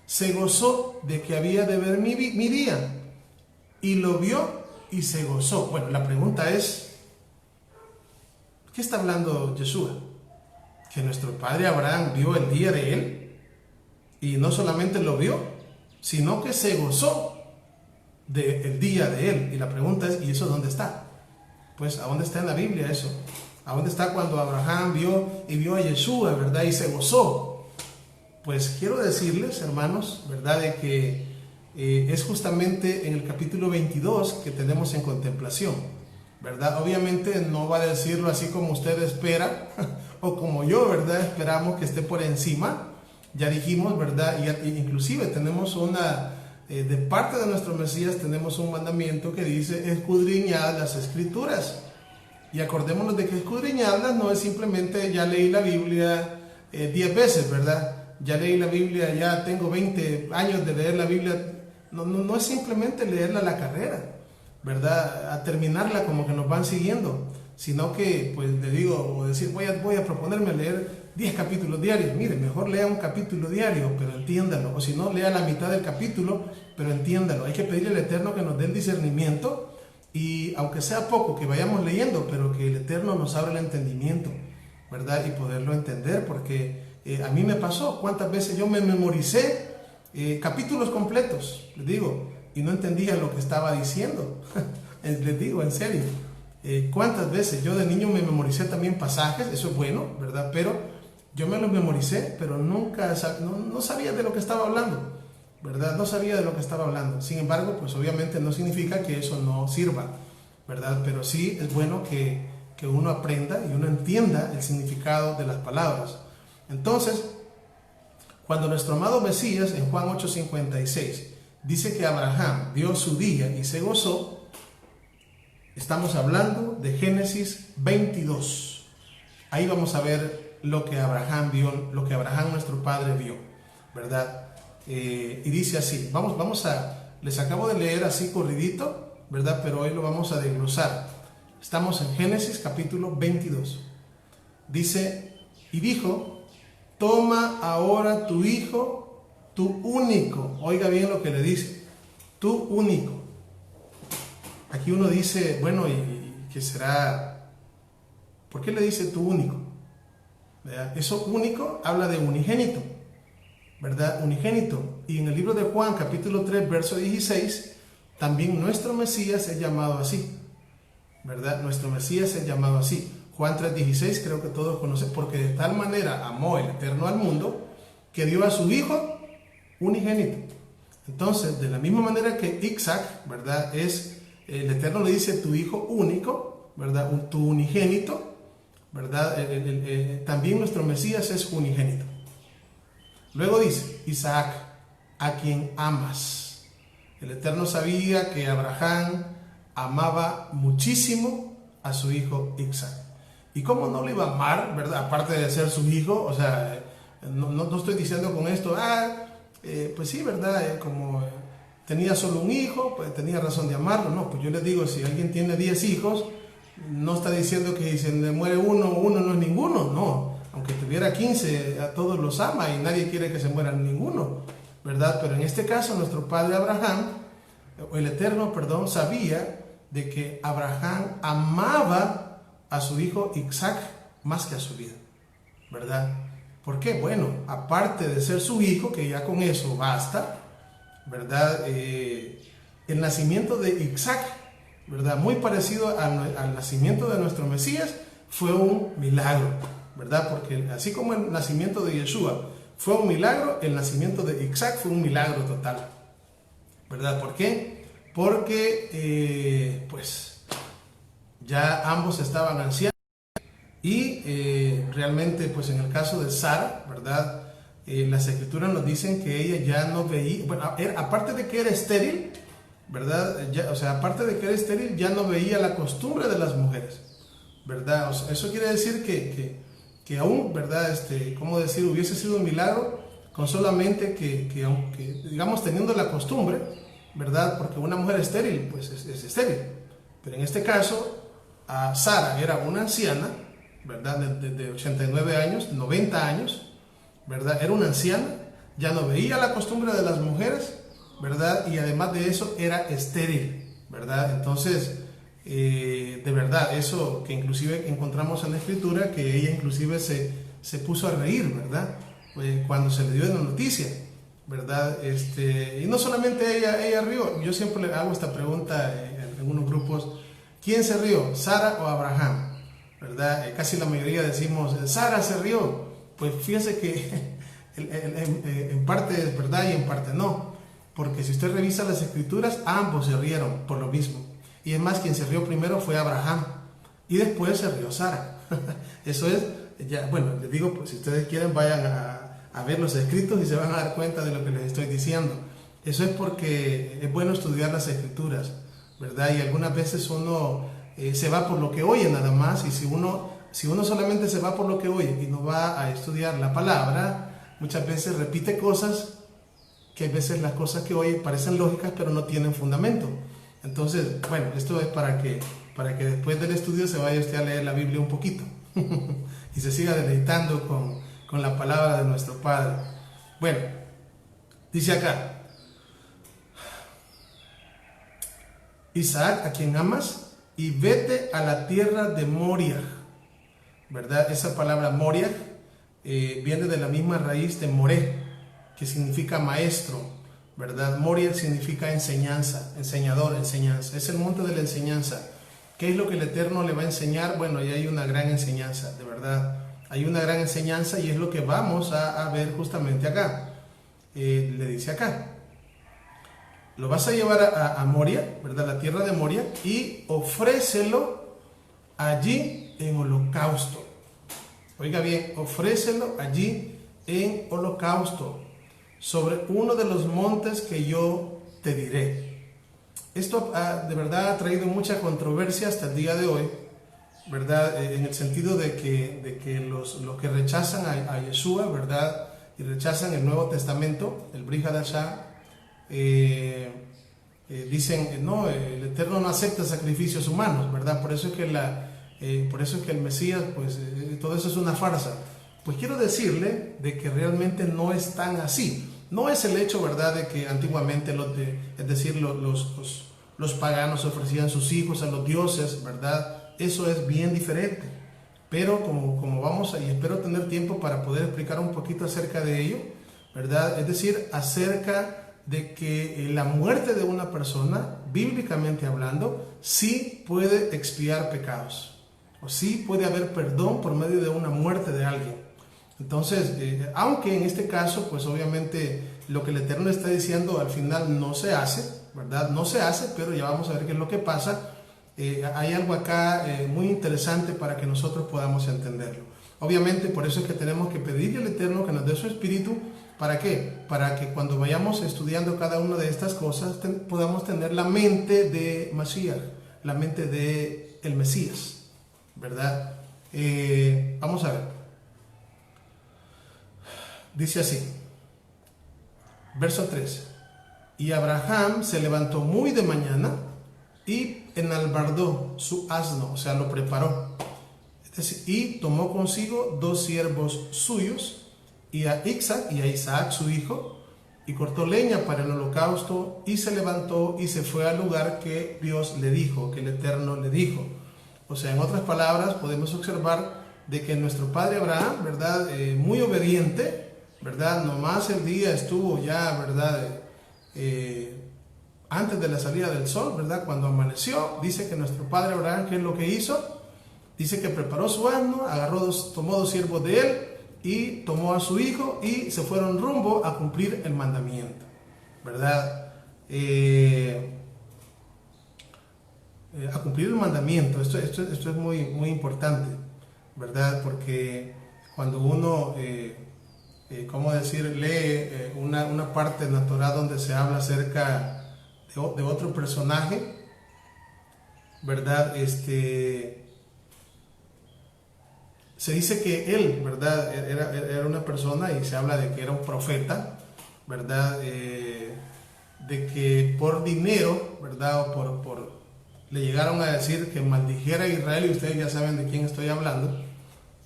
se gozó de que había de ver mi día, y lo vio y se gozó. Bueno, la pregunta es, ¿qué está hablando Yeshua? Que nuestro padre Abraham vio el día de él, y no solamente lo vio, sino que se gozó del día de él. Y la pregunta es, ¿y eso dónde está? Pues, ¿a dónde está en la Biblia eso? ¿A dónde está cuando Abraham vio a Yeshua, verdad? Y se gozó. Pues quiero decirles, hermanos, verdad, de que es justamente en el capítulo 22 que tenemos en contemplación, verdad. Obviamente no va a decirlo así como usted espera o como yo, verdad, esperamos que esté por encima. Ya dijimos, verdad, y inclusive tenemos de parte de nuestro Mesías tenemos un mandamiento que dice: escudriñad las Escrituras. Y acordémonos de que escudriñarlas no es simplemente ya leí la Biblia 10 veces, ¿verdad? Ya leí la Biblia, ya tengo 20 años de leer la Biblia. No es simplemente leerla a la carrera, ¿verdad? A terminarla como que nos van siguiendo, sino que, pues le digo, o decir, voy a proponerme a leer 10 capítulos diarios. Mire, mejor lea un capítulo diario, pero entiéndalo. O si no, lea la mitad del capítulo, pero entiéndalo. Hay que pedirle al Eterno que nos dé el discernimiento, y aunque sea poco que vayamos leyendo, pero que el Eterno nos abra el entendimiento, ¿verdad? Y poderlo entender, porque a mí me pasó, cuántas veces yo me memoricé capítulos completos, les digo, y no entendía lo que estaba diciendo. Les digo, en serio, cuántas veces yo de niño me memoricé también pasajes, eso es bueno, ¿verdad? Pero yo me los memoricé, pero nunca, no sabía de lo que estaba hablando, ¿verdad? No sabía de lo que estaba hablando. Sin embargo, pues obviamente no significa que eso no sirva, ¿verdad? Pero sí es bueno que uno aprenda y uno entienda el significado de las palabras. Entonces, cuando nuestro amado Mesías en Juan 8:56 dice que Abraham vio su día y se gozó, estamos hablando de Génesis 22. Ahí vamos a ver lo que Abraham vio, lo que Abraham nuestro padre vio, ¿verdad? Y dice así, les acabo de leer así corridito, ¿verdad? Pero hoy lo vamos a desglosar. Estamos en Génesis capítulo 22. Dice, y dijo: toma ahora tu hijo, tu único. Oiga bien lo que le dice, tu único. Aquí uno dice, bueno, ¿y qué será? ¿Por qué le dice tu único? ¿Verdad? Eso único habla de unigénito, ¿verdad? Unigénito. Y en el libro de Juan, capítulo 3, verso 16, también nuestro Mesías es llamado así, ¿verdad? Nuestro Mesías es llamado así. Juan 3:16, creo que todos conocen, porque de tal manera amó el Eterno al mundo, que dio a su Hijo unigénito. Entonces, de la misma manera que Isaac, ¿verdad? El Eterno le dice tu Hijo único, ¿verdad? Tu unigénito, ¿verdad? También nuestro Mesías es unigénito. Luego dice, Isaac, a quien amas. El Eterno sabía que Abraham amaba muchísimo a su hijo Isaac. ¿Y cómo no lo iba a amar, verdad? Aparte de ser su hijo, o sea, no estoy diciendo con esto, pues sí, ¿verdad? Como tenía solo un hijo, pues tenía razón de amarlo. No, pues yo les digo, si alguien tiene 10 hijos, no está diciendo que si se le muere uno no es ninguno, no. Aunque tuviera 15, a todos los ama y nadie quiere que se muera ninguno, ¿verdad? Pero en este caso, nuestro padre Abraham, o el Eterno, perdón, sabía de que Abraham amaba a su hijo Isaac más que a su vida, ¿verdad? ¿Por qué? Bueno, aparte de ser su hijo, que ya con eso basta, ¿verdad? El nacimiento de Isaac, ¿verdad? Muy parecido al nacimiento de nuestro Mesías, fue un milagro, ¿verdad? Porque así como el nacimiento de Yeshua fue un milagro, el nacimiento de Isaac fue un milagro total, ¿verdad? ¿Por qué? Porque, pues, ya ambos estaban ancianos y realmente, pues en el caso de Sara, ¿verdad? Las escrituras nos dicen que ella ya no veía, bueno, aparte de que era estéril, ¿verdad? O sea, aparte de que era estéril, ya no veía la costumbre de las mujeres, ¿verdad? O sea, eso quiere decir que aún, ¿verdad? ¿Cómo decir? Hubiese sido un milagro con solamente que aunque, digamos, teniendo la costumbre, ¿verdad? Porque una mujer estéril, pues es estéril. Pero en este caso, Sara era una anciana, ¿verdad? De 89 años, 90 años, ¿verdad? Era una anciana, ya no veía la costumbre de las mujeres, ¿verdad? Y además de eso era estéril, ¿verdad? Entonces, de verdad, eso que inclusive encontramos en la escritura, que ella inclusive se puso a reír, ¿verdad? Cuando se le dio la noticia, ¿verdad? Y no solamente ella rió. Yo siempre le hago esta pregunta en unos grupos: ¿quién se rió, Sara o Abraham? ¿Verdad? Casi la mayoría decimos, Sara se rió. Pues fíjese que en parte es verdad y en parte no, porque si usted revisa las escrituras, ambos se rieron por lo mismo. Y es más, quien se rió primero fue Abraham y después se rió Sara. Eso es, ya, bueno, les digo, pues si ustedes quieren vayan a ver los escritos y se van a dar cuenta de lo que les estoy diciendo. Eso es porque es bueno estudiar las escrituras, ¿verdad? Y algunas veces uno se va por lo que oye nada más, y si uno solamente se va por lo que oye y no va a estudiar la palabra, muchas veces repite cosas que a veces las cosas que oye parecen lógicas pero no tienen fundamento. Entonces, bueno, esto es para que después del estudio se vaya usted a leer la Biblia un poquito y se siga deleitando con la palabra de nuestro Padre. Bueno, dice acá: Isaac, a quien amas, y vete a la tierra de Moria, ¿verdad? Esa palabra Moria viene de la misma raíz de Moré, que significa maestro, ¿verdad? Moria significa enseñanza, enseñador, enseñanza. Es el monte de la enseñanza. ¿Qué es lo que el Eterno le va a enseñar? Bueno, ahí hay una gran enseñanza, de verdad. Hay una gran enseñanza y es lo que vamos a ver justamente acá. Le dice acá: lo vas a llevar a Moria, ¿verdad? La tierra de Moria, y ofrécelo allí en holocausto. Oiga bien, ofrécelo allí en holocausto, sobre uno de los montes que yo te diré. Esto de verdad ha traído mucha controversia hasta el día de hoy, ¿verdad? En el sentido de que los que rechazan a Yeshua, ¿verdad? Y rechazan el Nuevo Testamento, el Brit Hadashah, dicen, no, el Eterno no acepta sacrificios humanos, ¿verdad? Por eso es que el Mesías, pues todo eso es una farsa. Pues quiero decirle de que realmente no es tan así. No es el hecho, ¿verdad?, de que antiguamente los paganos ofrecían sus hijos a los dioses, ¿verdad? Eso es bien diferente. Pero como vamos a, y espero tener tiempo para poder explicar un poquito acerca de ello, ¿verdad? Es decir, acerca de que la muerte de una persona, bíblicamente hablando, sí puede expiar pecados, o sí puede haber perdón por medio de una muerte de alguien. Entonces, aunque en este caso, pues obviamente lo que el Eterno está diciendo al final no se hace, ¿verdad? No se hace, pero ya vamos a ver qué es lo que pasa. Hay algo acá muy interesante para que nosotros podamos entenderlo. Obviamente, por eso es que tenemos que pedirle al Eterno que nos dé su espíritu. ¿Para qué? Para que cuando vayamos estudiando cada una de estas cosas podamos tener la mente de Mashiach, la mente de el Mesías, ¿verdad? Vamos a ver. Dice así, verso 3: y Abraham se levantó muy de mañana y enalbardó su asno, o sea, lo preparó. Es decir, y tomó consigo 2 siervos suyos, y a Isaac su hijo, y cortó leña para el holocausto, y se levantó y se fue al lugar que Dios le dijo, que el Eterno le dijo. O sea, en otras palabras, podemos observar de que nuestro padre Abraham, ¿verdad?, muy obediente, ¿verdad? Nomás el día estuvo ya, ¿verdad?, antes de la salida del sol, ¿verdad?, cuando amaneció, dice que nuestro padre Abraham, ¿qué es lo que hizo? Dice que preparó su asno, tomó 2 siervos de él y tomó a su hijo y se fueron rumbo a cumplir el mandamiento, ¿verdad? A cumplir el mandamiento. Esto es muy, muy importante, ¿verdad? Porque cuando uno ¿cómo decir?, lee una parte de la Torah donde se habla acerca de otro personaje, ¿verdad? Se dice que él, ¿verdad?, era una persona, y se habla de que era un profeta, ¿verdad? De que por dinero, ¿verdad?, o le llegaron a decir que maldijera a Israel, y ustedes ya saben de quién estoy hablando,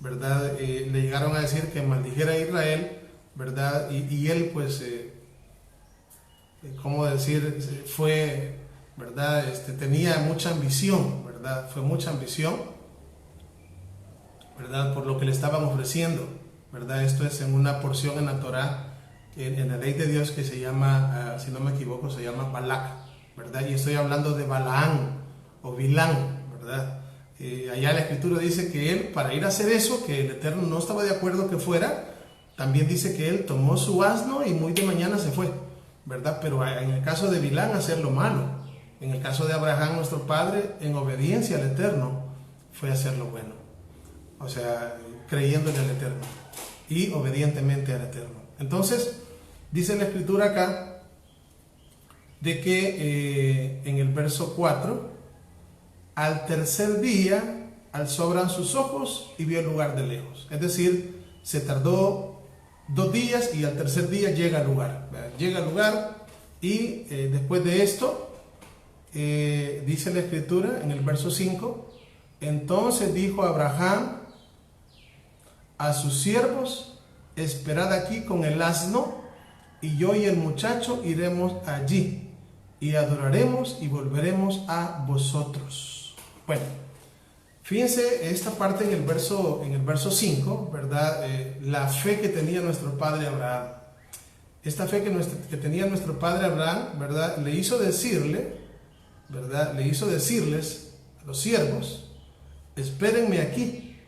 ¿verdad? Le llegaron a decir que maldijera a Israel, ¿verdad? Y él, pues, ¿cómo decir? Fue, ¿verdad? Tenía mucha ambición, ¿verdad? Fue mucha ambición, ¿verdad? Por lo que le estaban ofreciendo, ¿verdad? Esto es en una porción en la Torá, en la ley de Dios, que se llama, si no me equivoco, se llama Balac, ¿verdad? Y estoy hablando de Balaán o Bilán, ¿verdad? Allá la escritura dice que él, para ir a hacer eso, que el Eterno no estaba de acuerdo que fuera, también dice que él tomó su asno y muy de mañana se fue, ¿verdad? Pero en el caso de Bilán, hacer lo malo. En el caso de Abraham, nuestro padre, en obediencia al Eterno, fue hacer lo bueno. O sea, creyéndole al Eterno y obedientemente al Eterno. Entonces, dice la escritura acá de que en el verso 4, al tercer día alzó Abraham sus ojos y vio el lugar de lejos. Es decir, se tardó 2 días y al tercer día llega al lugar. Llega al lugar y después de esto, dice la escritura en el verso 5, entonces dijo Abraham a sus siervos, esperad aquí con el asno, y yo y el muchacho iremos allí, y adoraremos y volveremos a vosotros. Bueno, fíjense esta parte en el verso 5, ¿verdad? La fe que tenía nuestro padre Abraham. Esta fe que tenía nuestro padre Abraham, ¿verdad? Le hizo decirle, ¿verdad? Le hizo decirles a los siervos, espérenme aquí,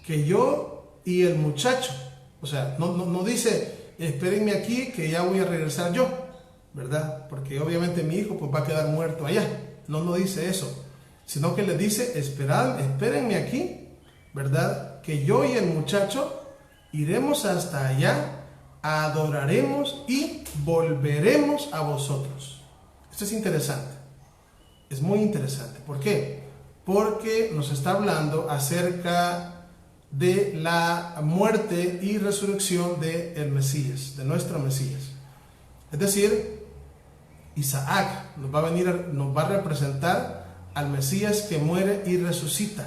que yo y el muchacho, o sea, no dice, espérenme aquí, que ya voy a regresar yo, ¿verdad? Porque obviamente mi hijo pues va a quedar muerto allá. No dice eso, sino que le dice, espérenme aquí, ¿verdad? Que yo y el muchacho iremos hasta allá, adoraremos y volveremos a vosotros. Esto es interesante, es muy interesante. ¿Por qué? Porque nos está hablando acerca de la muerte y resurrección del Mesías, de nuestro Mesías. Es decir, Isaac nos va a representar al Mesías que muere y resucita,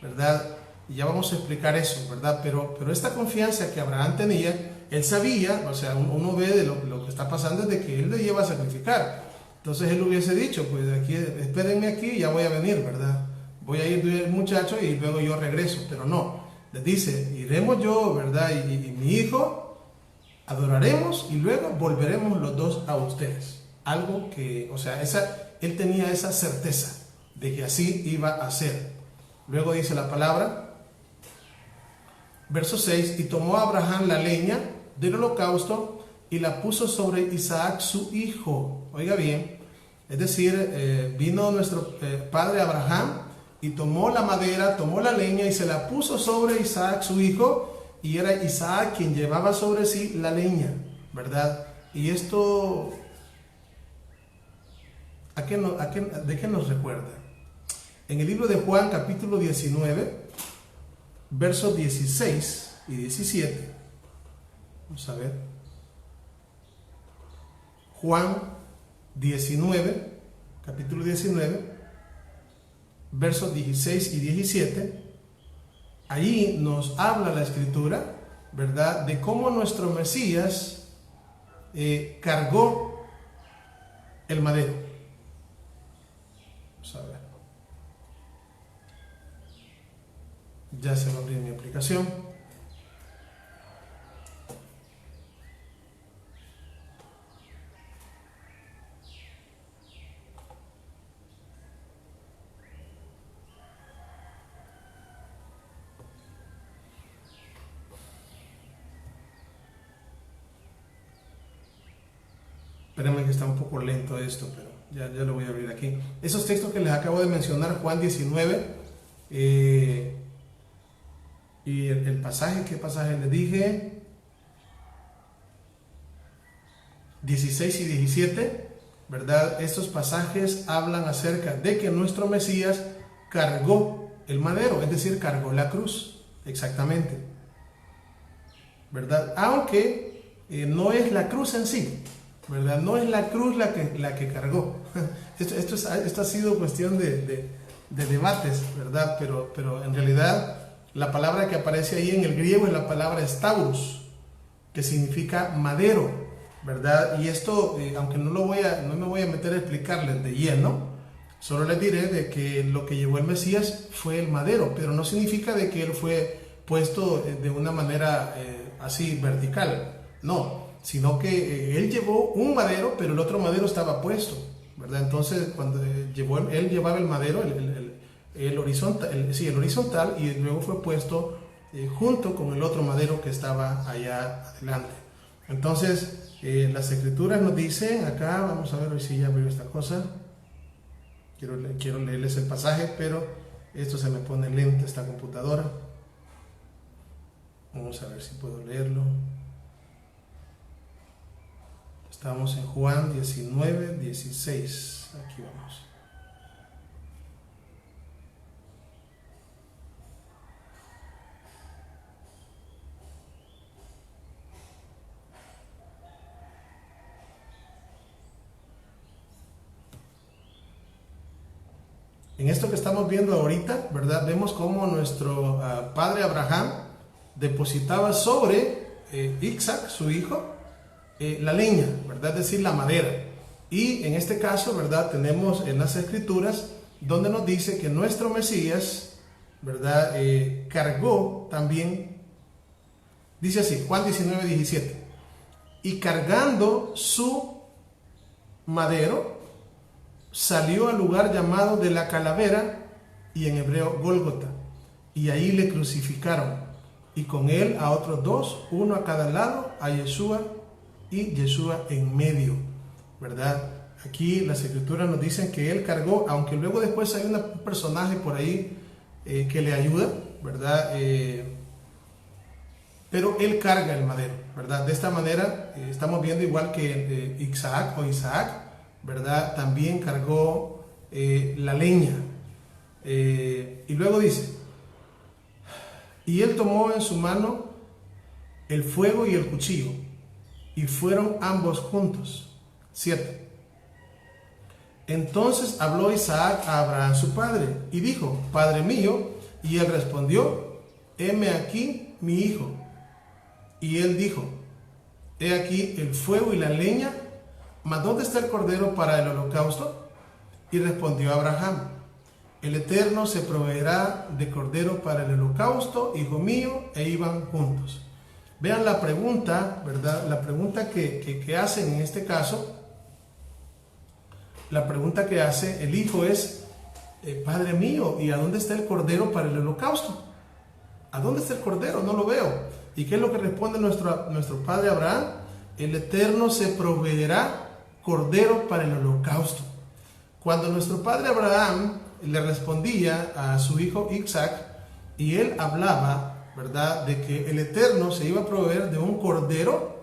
¿verdad? Y ya vamos a explicar eso, ¿verdad? Pero esta confianza que Abraham tenía, él sabía, o sea, uno ve de lo que está pasando es de que él le lleva a sacrificar. Entonces él hubiese dicho, pues aquí, espérenme aquí, ya voy a venir, ¿verdad? Voy a ir el muchacho y luego yo regreso, pero no. Les dice, iremos yo, ¿verdad? Y mi hijo, adoraremos y luego volveremos los dos a ustedes. Algo que, o sea, él tenía esa certeza de que así iba a ser. Luego dice la palabra, verso 6, y tomó Abraham la leña del holocausto y la puso sobre Isaac su hijo. Oiga bien, es decir, vino nuestro padre Abraham y tomó la madera, tomó la leña y se la puso sobre Isaac su hijo, y era Isaac quien llevaba sobre sí la leña, ¿verdad? Y esto, ¿de qué nos recuerda? En el libro de Juan, capítulo 19, versos 16 y 17, vamos a ver, Juan 19, capítulo 19, versos 16 y 17, ahí nos habla la escritura, ¿verdad?, de cómo nuestro Mesías cargó el madero. Vamos a ver. Ya se va a abrir mi aplicación. Espérenme que está un poco lento esto, pero ya lo voy a abrir aquí. Esos textos que les acabo de mencionar, Juan 19, y el pasaje, ¿qué pasaje les dije? 16 y 17, ¿verdad? Estos pasajes hablan acerca de que nuestro Mesías cargó el madero, es decir, cargó la cruz, exactamente, ¿verdad? Aunque no es la cruz en sí, ¿verdad? No es la cruz la que cargó. Esto ha sido cuestión de debates, ¿verdad? Pero en realidad la palabra que aparece ahí en el griego es la palabra stauros, que significa madero, ¿verdad? Y esto, aunque no me voy a meter a explicarles de lleno, solo les diré de que lo que llevó el Mesías fue el madero, pero no significa de que él fue puesto de una manera así vertical, no, sino que él llevó un madero, pero el otro madero estaba puesto, ¿verdad? Entonces, cuando él llevaba el madero, el horizontal, y luego fue puesto junto con el otro madero que estaba allá adelante. Entonces, las escrituras nos dicen acá, vamos a ver si ya abrió esta cosa. Quiero leerles el pasaje, pero esto se me pone lento esta computadora. Vamos a ver si puedo leerlo. Estamos en Juan 19, 16. Aquí vamos. En esto que estamos viendo ahorita, ¿verdad? Vemos cómo nuestro padre Abraham depositaba sobre Isaac, su hijo, la leña, ¿verdad? Es decir, la madera. Y en este caso, ¿verdad? Tenemos en las escrituras donde nos dice que nuestro Mesías, ¿verdad? Cargó también, dice así, Juan 19, 17, y cargando su madero, salió al lugar llamado de la calavera, y en hebreo Gólgota, y ahí le crucificaron, y con él a otros dos, uno a cada lado, a Yeshua y Yeshua en medio, ¿verdad? Aquí las escrituras nos dicen que él cargó, aunque luego después hay un personaje por ahí que le ayuda, ¿verdad? Pero él carga el madero, ¿verdad? De esta manera estamos viendo igual que Isaac, ¿verdad? También cargó la leña. Y luego dice, y él tomó en su mano el fuego y el cuchillo, y fueron ambos juntos. 7. Entonces habló Isaac a Abraham su padre, y dijo, Padre mío, y él respondió, heme aquí mi hijo. Y él dijo, he aquí el fuego y la leña, mas ¿dónde está el cordero para el holocausto? Y respondió Abraham, el Eterno se proveerá de cordero para el holocausto, hijo mío, e iban juntos. Vean la pregunta, ¿verdad? La pregunta que hacen en este caso, la pregunta que hace el hijo es, Padre mío, ¿y a dónde está el cordero para el holocausto? ¿A dónde está el cordero? No lo veo. ¿Y qué es lo que responde nuestro padre Abraham? El Eterno se proveerá cordero para el holocausto. Cuando nuestro padre Abraham le respondía a su hijo Isaac, y él hablaba, ¿verdad?, de que el Eterno se iba a proveer de un cordero,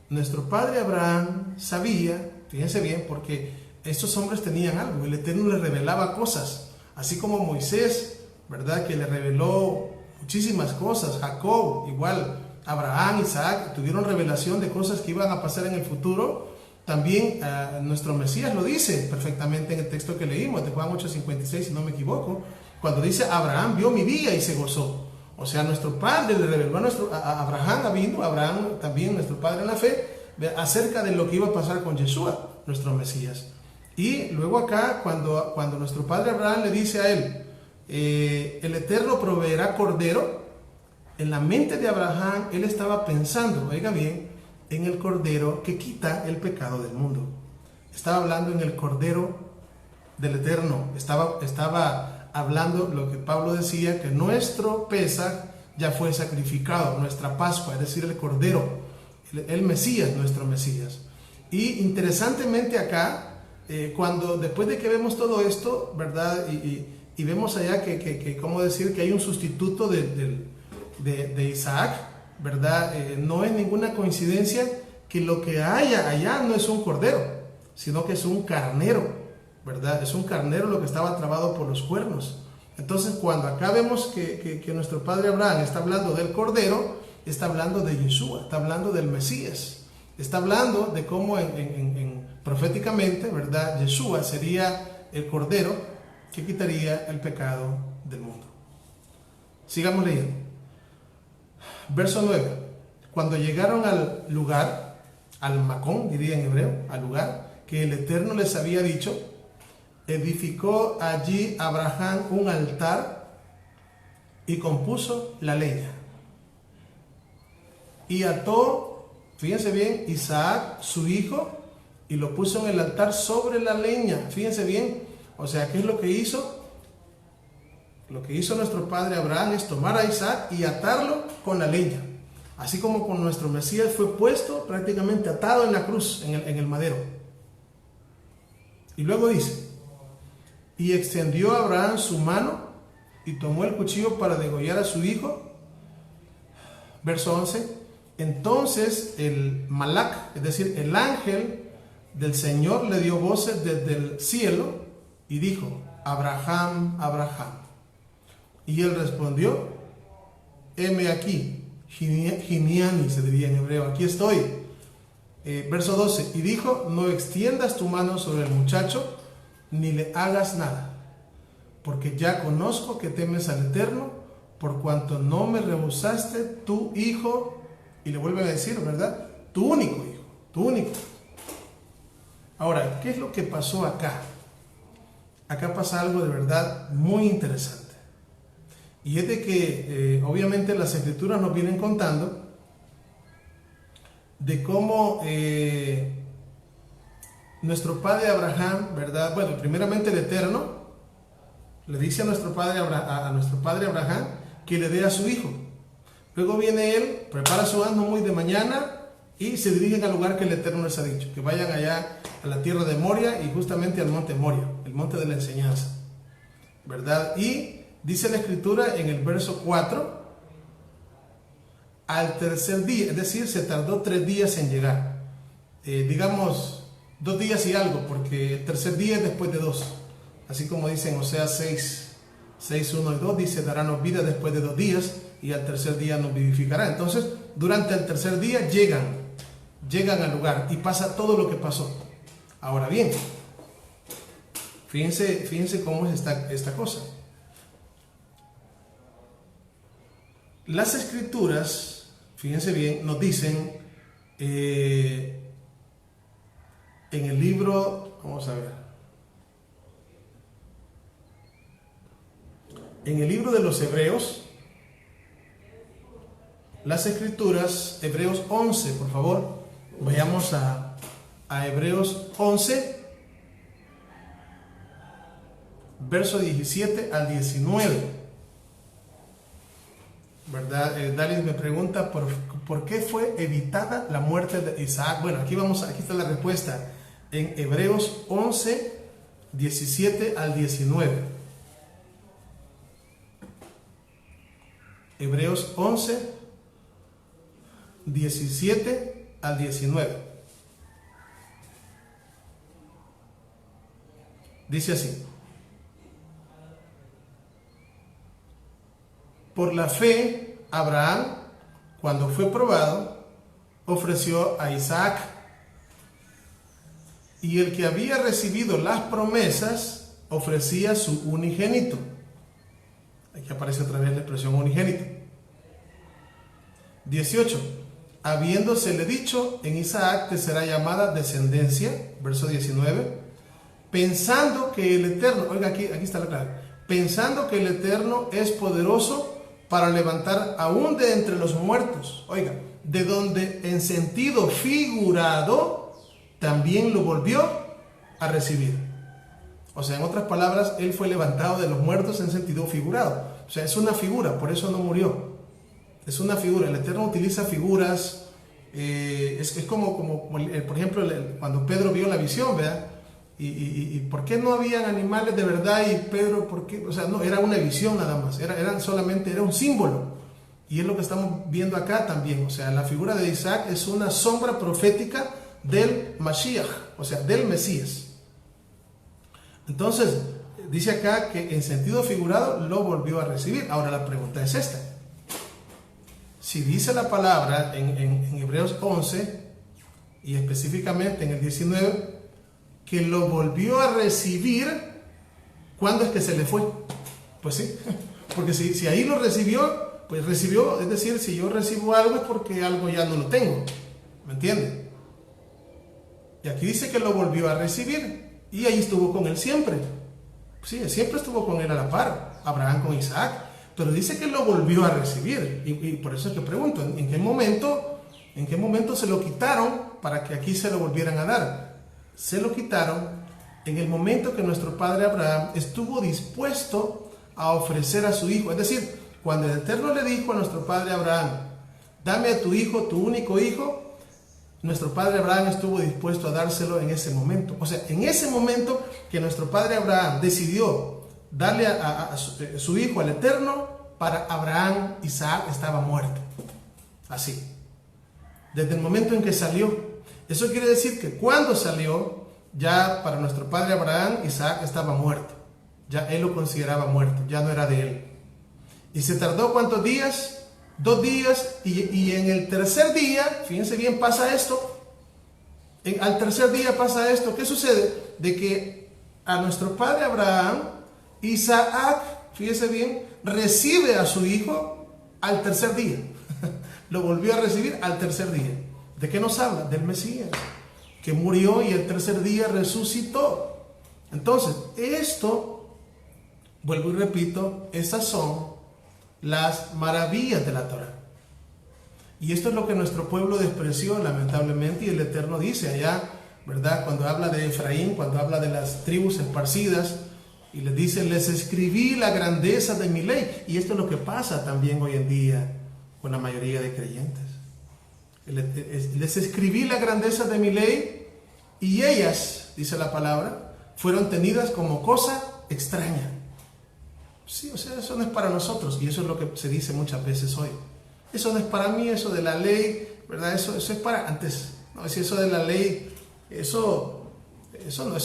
nuestro padre Abraham sabía, fíjense bien, porque estos hombres tenían algo, el Eterno les revelaba cosas, así como Moisés, ¿verdad?, que le reveló muchísimas cosas, Jacob, igual, Abraham, Isaac, tuvieron revelación de cosas que iban a pasar en el futuro. También nuestro Mesías lo dice perfectamente en el texto que leímos, de Juan 8:56, si no me equivoco, cuando dice, Abraham vio mi día y se gozó. O sea, nuestro padre le reveló a Abraham también, nuestro padre en la fe, acerca de lo que iba a pasar con Yeshua, nuestro Mesías. Y luego acá, cuando nuestro padre Abraham le dice a él, el Eterno proveerá cordero, en la mente de Abraham, él estaba pensando, oiga bien, en el cordero que quita el pecado del mundo. Estaba hablando en el cordero del Eterno, estaba hablando lo que Pablo decía, que nuestro Pesaj ya fue sacrificado, nuestra Pascua, es decir, el cordero, el Mesías, nuestro Mesías. Y interesantemente acá, después de que vemos todo esto, ¿verdad? Y vemos allá que ¿cómo decir? Que hay un sustituto de Isaac, ¿verdad? No es ninguna coincidencia que lo que haya allá no es un cordero, sino que es un carnero, ¿verdad? Es un carnero lo que estaba trabado por los cuernos. Entonces, cuando acá vemos que nuestro padre Abraham está hablando del cordero, está hablando de Yeshua, está hablando del Mesías. Está hablando de cómo proféticamente, ¿verdad? Yeshua sería el Cordero que quitaría el pecado del mundo. Sigamos leyendo. Verso 9. Cuando llegaron al lugar, al Macón, diría en hebreo, al lugar que el Eterno les había dicho, edificó allí Abraham un altar y compuso la leña. Y ató, fíjense bien, Isaac, su hijo, y lo puso en el altar sobre la leña. Fíjense bien, o sea, ¿qué es lo que hizo? Lo que hizo nuestro padre Abraham es tomar a Isaac y atarlo con la leña. Así como con nuestro Mesías fue puesto prácticamente atado en la cruz, en el madero. Y luego dice, y extendió Abraham su mano y tomó el cuchillo para degollar a su hijo. Verso 11. Entonces el Malak, es decir, el ángel del Señor, le dio voces desde el cielo y dijo, Abraham, Abraham. Y él respondió, heme aquí. Giniani se diría en hebreo, aquí estoy. Verso 12, y dijo, no extiendas tu mano sobre el muchacho, ni le hagas nada, porque ya conozco que temes al Eterno, por cuanto no me rehusaste tu hijo, y le vuelve a decir, ¿verdad? Tu único hijo, tu único. Ahora, ¿qué es lo que pasó acá? Acá pasa algo de verdad muy interesante. Y es de que obviamente las escrituras nos vienen contando de cómo nuestro padre Abraham, ¿verdad? Bueno, primeramente el Eterno le dice a nuestro padre Abraham que le dé a su hijo. Luego viene él, prepara su asno muy de mañana y se dirigen al lugar que el Eterno les ha dicho, que vayan allá a la tierra de Moria y justamente al monte Moria, el monte de la enseñanza, ¿verdad? Y dice la escritura en el verso 4, al tercer día, es decir, se tardó 3 días en llegar. Digamos, 2 días y algo, porque el tercer día es después de 2. Así como dicen Oseas 6, 1 y 2, dice, darános vida después de 2 días y al tercer día nos vivificará. Entonces, durante el tercer día llegan al lugar y pasa todo lo que pasó. Ahora bien, fíjense cómo es esta cosa. Las escrituras, fíjense bien, nos dicen en el libro, vamos a ver, en el libro de los Hebreos, las escrituras, Hebreos 11, por favor, vayamos a Hebreos 11, verso 17 al 19. ¿Verdad? Dalis me pregunta por qué fue evitada la muerte de Isaac. Bueno, aquí está la respuesta en Hebreos 11, 17 al 19. Hebreos 11, 17 al 19. Dice así. Por la fe, Abraham, cuando fue probado, ofreció a Isaac. Y el que había recibido las promesas, ofrecía su unigénito. Aquí aparece otra vez la expresión unigénito. 18. Habiéndosele dicho, en Isaac te será llamada descendencia, verso 19, pensando que el Eterno, oiga, aquí está la clave, pensando que el Eterno es poderoso para levantar aún de entre los muertos, oiga, de donde en sentido figurado también lo volvió a recibir. O sea, en otras palabras, él fue levantado de los muertos en sentido figurado. O sea, es una figura, por eso no murió. Es una figura. El Eterno utiliza figuras. Es como por ejemplo, cuando Pedro vio la visión, ¿verdad? Y ¿por qué no habían animales de verdad? Y Pedro, ¿por qué? O sea, no, era una visión nada más. Era un símbolo. Y es lo que estamos viendo acá también. O sea, la figura de Isaac es una sombra profética del Mashiach, o sea, del Mesías. Entonces, dice acá que en sentido figurado lo volvió a recibir. Ahora la pregunta es esta. Si dice la palabra en Hebreos 11, y específicamente en el 19, que lo volvió a recibir. ¿Cuándo es que se le fue? Pues sí, porque si ahí lo recibió, pues recibió, es decir, si yo recibo algo es porque algo ya no lo tengo, ¿me entiende? Y aquí dice que lo volvió a recibir, y ahí estuvo con él siempre. Sí, siempre estuvo con él a la par, Abraham con Isaac, pero dice que lo volvió a recibir, y por eso es que pregunto, ¿en qué momento se lo quitaron para que aquí se lo volvieran a dar? Se lo quitaron en el momento que nuestro padre Abraham estuvo dispuesto a ofrecer a su hijo. Es decir, cuando el Eterno le dijo a nuestro padre Abraham, dame a tu hijo, tu único hijo, nuestro padre Abraham estuvo dispuesto a dárselo en ese momento. O sea, en ese momento que nuestro padre Abraham decidió darle a su hijo al Eterno, para Abraham, Isaac estaba muerto. Así. Desde el momento en que salió. Eso quiere decir que cuando salió, ya para nuestro padre Abraham, Isaac estaba muerto. Ya él lo consideraba muerto, ya no era de él. Y se tardó ¿cuántos días? 2 días, y en el tercer día, fíjense bien, pasa esto. Al tercer día pasa esto. ¿Qué sucede? De que a nuestro padre Abraham, Isaac, fíjense bien, recibe a su hijo al tercer día. Lo volvió a recibir al tercer día. ¿De qué nos habla? Del Mesías, que murió y el tercer día resucitó. Entonces, esto, vuelvo y repito, esas son las maravillas de la Torah. Y esto es lo que nuestro pueblo despreció, lamentablemente, y el Eterno dice allá, ¿verdad? Cuando habla de Efraín, cuando habla de las tribus esparcidas, y les dice, les escribí la grandeza de mi ley. Y esto es lo que pasa también hoy en día con la mayoría de creyentes. Les escribí la grandeza de mi ley, y ellas, dice la palabra, fueron tenidas como cosa extraña. Sí, o sea, eso no es para nosotros, y eso es lo que se dice muchas veces hoy. Eso no es para mí, eso de la ley, ¿verdad? Eso es para antes. No, si eso de la ley, eso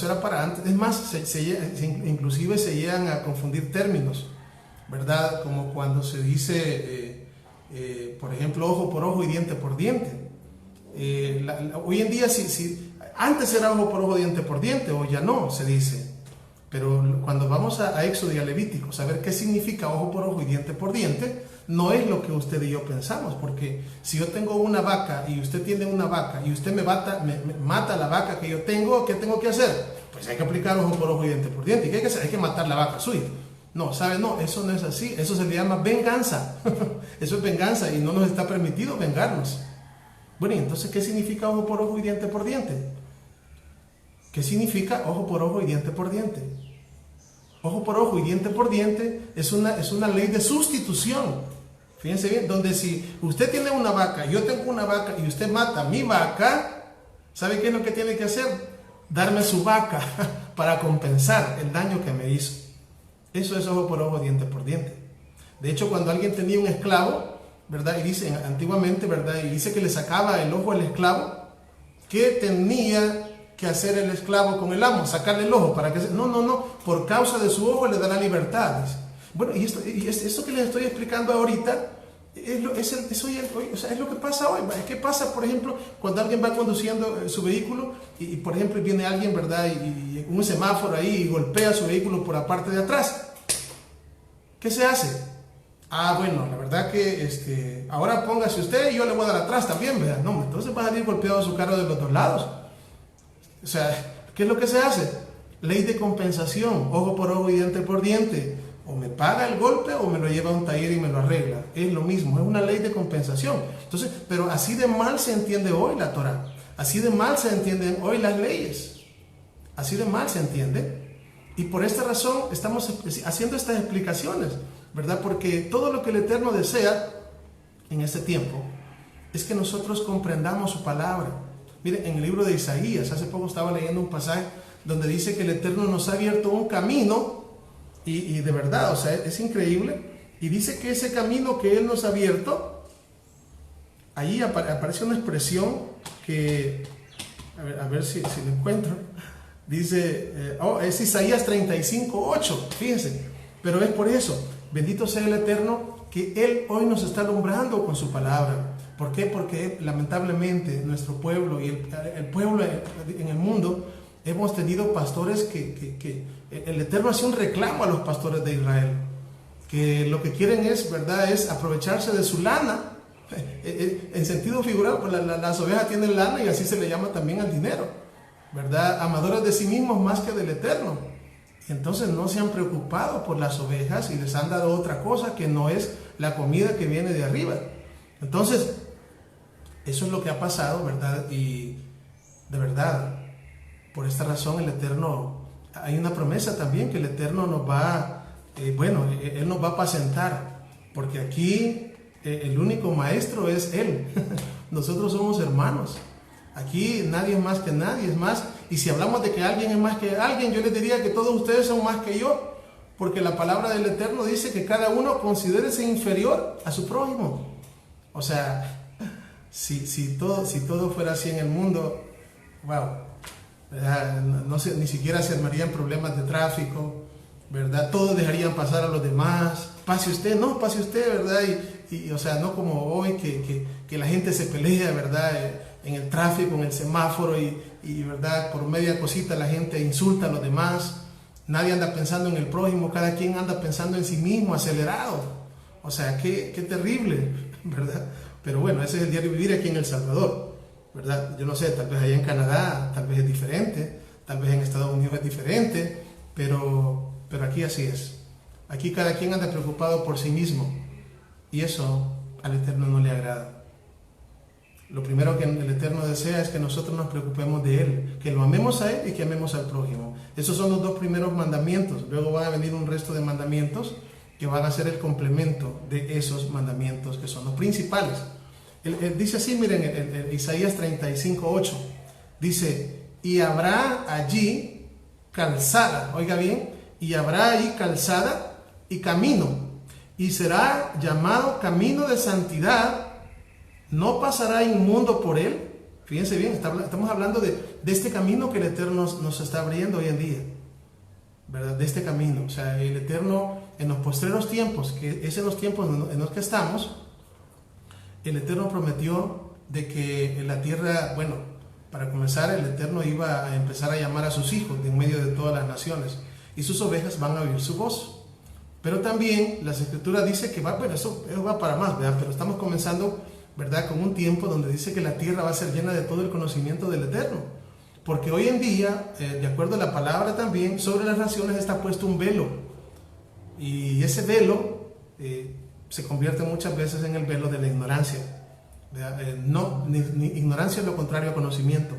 era para antes. Es más, inclusive se llegan a confundir términos, ¿verdad? Como cuando se dice, por ejemplo, ojo por ojo y diente por diente. Hoy en día, antes era ojo por ojo, diente por diente, hoy ya no se dice. Pero cuando vamos a Éxodo y a Levítico, saber qué significa ojo por ojo y diente por diente, no es lo que usted y yo pensamos, porque si yo tengo una vaca y usted tiene una vaca y usted me mata la vaca que yo tengo, ¿qué tengo que hacer? Pues hay que aplicar ojo por ojo y diente por diente. ¿Y qué hay que hacer? Hay que matar la vaca suya. No, ¿sabe? No, eso no es así. Eso se le llama venganza. Eso es venganza y no nos está permitido vengarnos. Bueno, ¿y entonces qué significa ojo por ojo y diente por diente? ¿Qué significa ojo por ojo y diente por diente? Ojo por ojo y diente por diente es una ley de sustitución. Fíjense bien, donde si usted tiene una vaca, yo tengo una vaca y usted mata mi vaca, ¿sabe qué es lo que tiene que hacer? Darme su vaca para compensar el daño que me hizo. Eso es ojo por ojo, diente por diente. De hecho, cuando alguien tenía un esclavo, ¿verdad? Y dice antiguamente, ¿verdad? Y dice que le sacaba el ojo al esclavo, ¿qué tenía que hacer el esclavo con el amo? Sacarle el ojo para que no, por causa de su ojo le dará libertad. Bueno, y esto que les estoy explicando ahorita es lo que pasa hoy. ¿Qué pasa, por ejemplo, cuando alguien va conduciendo su vehículo y por ejemplo viene alguien, ¿verdad? Y un semáforo ahí y golpea su vehículo por la parte de atrás? ¿Qué se hace? Bueno, la verdad que ahora póngase usted y yo le voy a dar atrás también, ¿verdad? No, entonces va a salir golpeado su carro de los dos lados. O sea, ¿qué es lo que se hace? Ley de compensación, ojo por ojo y diente por diente. O me paga el golpe o me lo lleva a un taller y me lo arregla. Es lo mismo, es una ley de compensación. Entonces, pero así de mal se entiende hoy la Torah. Así de mal se entienden hoy las leyes. Así de mal se entiende. Y por esta razón estamos haciendo estas explicaciones, ¿verdad? Porque todo lo que el Eterno desea en este tiempo es que nosotros comprendamos su palabra. Miren, en el libro de Isaías, hace poco estaba leyendo un pasaje donde dice que el Eterno nos ha abierto un camino, y de verdad, o sea, es increíble, y dice que ese camino que Él nos ha abierto, ahí aparece una expresión que, a ver si lo encuentro, dice, es Isaías 35:8, fíjense, pero es por eso, bendito sea el Eterno, que Él hoy nos está alumbrando con su palabra, ¿Por qué? Porque lamentablemente nuestro pueblo y el pueblo en el mundo hemos tenido pastores que el Eterno hace un reclamo a los pastores de Israel, que lo que quieren es, ¿verdad?, es aprovecharse de su lana. En sentido figurado, pues las ovejas tienen lana y así se le llama también al dinero, ¿verdad? Amadores de sí mismos más que del Eterno. Entonces no se han preocupado por las ovejas y les han dado otra cosa que no es la comida que viene de arriba. Entonces, eso es lo que ha pasado, ¿verdad? Y de verdad, por esta razón el Eterno, hay una promesa también que el Eterno nos va, Él nos va a apacentar, porque aquí el único maestro es Él. Nosotros somos hermanos. Aquí nadie es más que nadie, es más. Y si hablamos de que alguien es más que alguien, yo les diría que todos ustedes son más que yo, porque la palabra del Eterno dice que cada uno considérese inferior a su prójimo. O sea, si todo fuera así en el mundo, wow, ¿verdad? No sé, ni siquiera se armarían problemas de tráfico, ¿verdad? Todos dejarían pasar a los demás. Pase usted, ¿verdad? Y o sea, no como hoy que la gente se pelea, ¿verdad? En el tráfico, en el semáforo y ¿verdad? Por media cosita la gente insulta a los demás. Nadie anda pensando en el prójimo, cada quien anda pensando en sí mismo, acelerado. O sea, qué terrible, ¿verdad? Pero bueno, ese es el diario vivir aquí en El Salvador, ¿verdad? Yo no sé, tal vez allá en Canadá, tal vez es diferente, tal vez en Estados Unidos es diferente, pero aquí así es. Aquí cada quien anda preocupado por sí mismo y eso al Eterno no le agrada. Lo primero que el Eterno desea es que nosotros nos preocupemos de Él, que lo amemos a Él y que amemos al prójimo. Esos son los dos primeros mandamientos. Luego van a venir un resto de mandamientos que van a ser el complemento de esos mandamientos que son los principales. Él dice así, miren, en Isaías 35:8, dice, y habrá allí calzada, oiga bien, y habrá allí calzada y camino, y será llamado camino de santidad, no pasará inmundo por él. Fíjense bien, estamos hablando de este camino que el Eterno nos está abriendo hoy en día, ¿verdad? De este camino, o sea, el Eterno en los postreros tiempos, que es en los tiempos en los que estamos, el Eterno prometió de que en la tierra, bueno, para comenzar, el Eterno iba a empezar a llamar a sus hijos de en medio de todas las naciones, y sus ovejas van a oír su voz. Pero también las Escrituras dice que eso va para más, ¿verdad? Pero estamos comenzando, ¿verdad?, con un tiempo donde dice que la tierra va a ser llena de todo el conocimiento del Eterno. Porque hoy en día, de acuerdo a la palabra también, sobre las naciones está puesto un velo. Y ese velo se convierte muchas veces en el velo de la ignorancia. Ignorancia es lo contrario a conocimiento.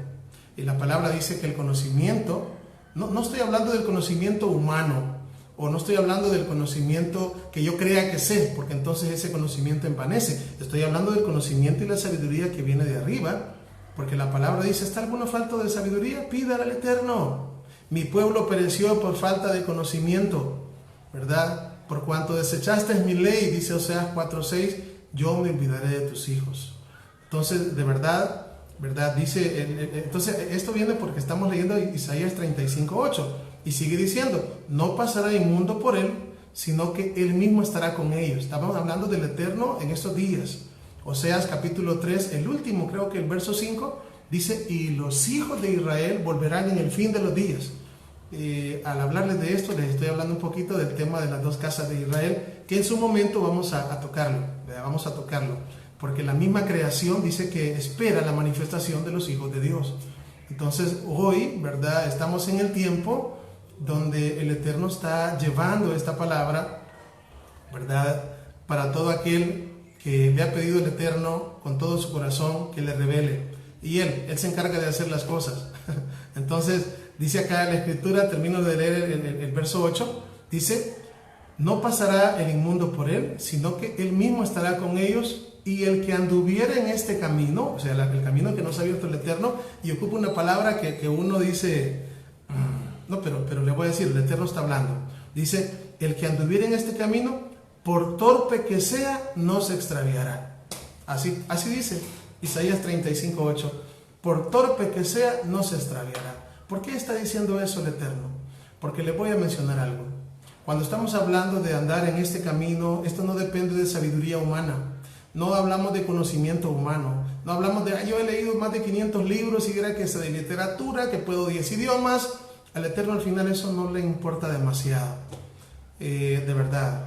Y la palabra dice que el conocimiento, no estoy hablando del conocimiento humano, o no estoy hablando del conocimiento que yo crea que sé, porque entonces ese conocimiento envanece. Estoy hablando del conocimiento y la sabiduría que viene de arriba, porque la palabra dice, ¿está alguno falto de sabiduría? Pídala al Eterno. Mi pueblo pereció por falta de conocimiento, ¿verdad? Por cuanto desechaste mi ley, dice Oseas 4:6, yo me olvidaré de tus hijos. Entonces, de verdad, dice, entonces esto viene porque estamos leyendo Isaías 35:8. Y sigue diciendo, no pasará inmundo por él, sino que él mismo estará con ellos. Estamos hablando del Eterno en estos días. Oseas capítulo 3, el último, creo que el verso 5, dice, y los hijos de Israel volverán en el fin de los días. Al hablarles de esto, les estoy hablando un poquito del tema de las dos casas de Israel, que en su momento vamos a tocarlo, porque la misma creación dice que espera la manifestación de los hijos de Dios. Entonces hoy, ¿verdad?, estamos en el tiempo donde el Eterno está llevando esta palabra, ¿verdad?, para todo aquel que le ha pedido al Eterno con todo su corazón que le revele. Y Él se encarga de hacer las cosas. Entonces, dice acá en la Escritura, termino de leer el verso 8, dice, no pasará el inmundo por él, sino que Él mismo estará con ellos, y el que anduviera en este camino, o sea, el camino que nos ha abierto el Eterno, y ocupa una palabra que uno dice... No, pero le voy a decir, el Eterno está hablando. Dice, el que anduviera en este camino, por torpe que sea, no se extraviará. Así dice Isaías 35:8. Por torpe que sea, no se extraviará. ¿Por qué está diciendo eso el Eterno? Porque le voy a mencionar algo. Cuando estamos hablando de andar en este camino, esto no depende de sabiduría humana. No hablamos de conocimiento humano. No hablamos de, yo he leído más de 500 libros y era que sé de literatura, que puedo 10 idiomas. Al Eterno al final eso no le importa demasiado. De verdad.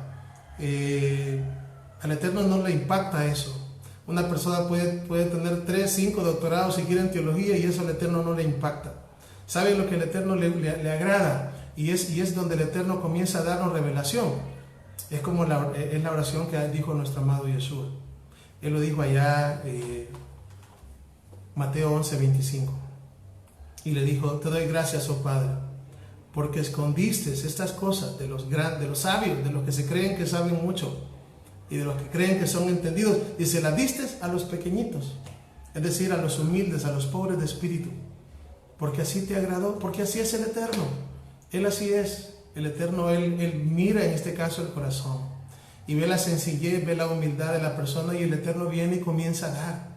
Al Eterno no le impacta eso. Una persona puede tener 3, 5 doctorados si quiere en teología y eso al Eterno no le impacta. ¿Sabe lo que al Eterno le agrada? Y es donde el Eterno comienza a darnos revelación. Es como es la oración que dijo nuestro amado Yeshua. Él lo dijo allá, Mateo 11:25. Y le dijo, te doy gracias, oh Padre, porque escondiste estas cosas de los sabios, de los que se creen que saben mucho y de los que creen que son entendidos, y se las diste a los pequeñitos, es decir, a los humildes, a los pobres de espíritu, porque así te agradó, porque así es el Eterno. Él así es, el Eterno, Él mira en este caso el corazón y ve la sencillez, ve la humildad de la persona, y el Eterno viene y comienza a dar.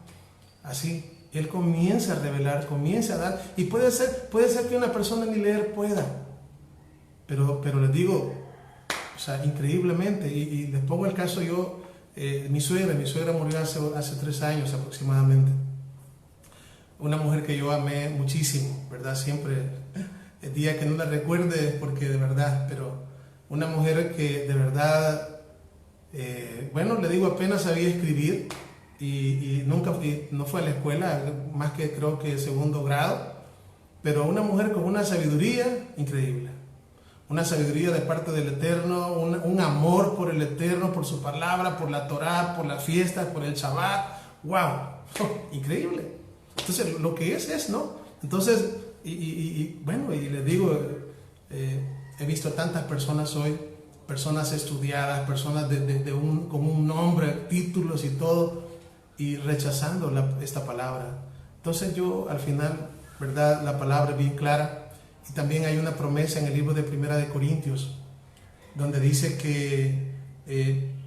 Así, Él comienza a revelar, comienza a dar, y puede ser que una persona ni leer pueda, pero les digo, o sea, increíblemente, y les pongo el caso yo, mi suegra murió hace 3 años aproximadamente. Una mujer que yo amé muchísimo, ¿verdad? Siempre, el día que no la recuerde, porque de verdad, pero una mujer que de verdad, bueno, le digo, apenas sabía escribir y no fue a la escuela, más que creo que 2º grado, pero una mujer con una sabiduría increíble. Una sabiduría de parte del Eterno, un amor por el Eterno, por su palabra, por la Torá, por las fiestas, por el Shabbat. ¡Wow! Increíble. Entonces, lo que es, ¿no? Entonces, bueno, y les digo, he visto tantas personas hoy, personas estudiadas, personas con un nombre, títulos y todo, y rechazando esta palabra. Entonces yo, al final, ¿verdad? La palabra es bien clara. Y también hay una promesa en el libro de Primera de Corintios, donde dice que,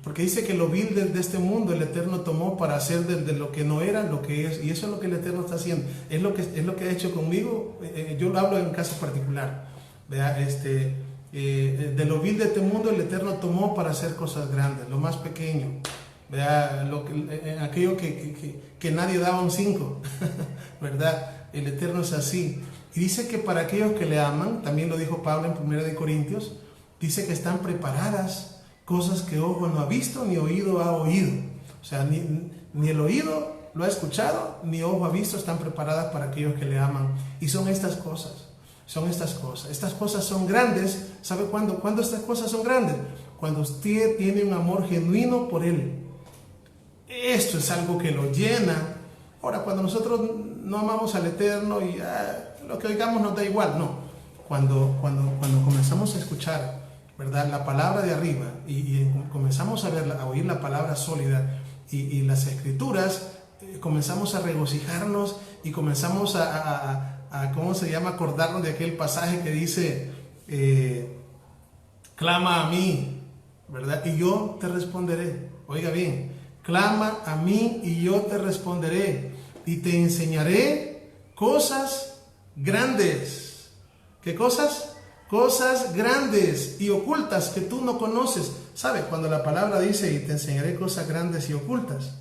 porque dice que lo vil de este mundo el Eterno tomó para hacer de lo que no era lo que es, y eso es lo que el Eterno está haciendo, es lo que ha hecho conmigo. Yo lo hablo en un caso particular, ¿verdad? De lo vil de este mundo el Eterno tomó para hacer cosas grandes, lo más pequeño, ¿verdad? Aquello que nadie daba un 5, ¿verdad? El Eterno es así. Y dice que para aquellos que le aman, también lo dijo Pablo en 1 de Corintios, dice que están preparadas cosas que ojo no ha visto ni oído ha oído. O sea, ni el oído lo ha escuchado, ni ojo ha visto, están preparadas para aquellos que le aman. Y son estas cosas, Estas cosas son grandes. ¿Sabe cuándo estas cosas son grandes? Cuando usted tiene un amor genuino por Él. Esto es algo que lo llena. Ahora, cuando nosotros no amamos al Eterno y lo que oigamos nos da igual, no. Cuando comenzamos a escuchar, ¿verdad?, la palabra de arriba y comenzamos a oír la palabra sólida y las escrituras, comenzamos a regocijarnos y comenzamos a ¿cómo se llama?, acordarnos de aquel pasaje que dice, clama a mí, ¿verdad?, y yo te responderé. Oiga bien, clama a mí y yo te responderé y te enseñaré cosas grandes. ¿Qué cosas? Cosas grandes y ocultas que tú no conoces. ¿Sabe? Cuando la palabra dice y te enseñaré cosas grandes y ocultas,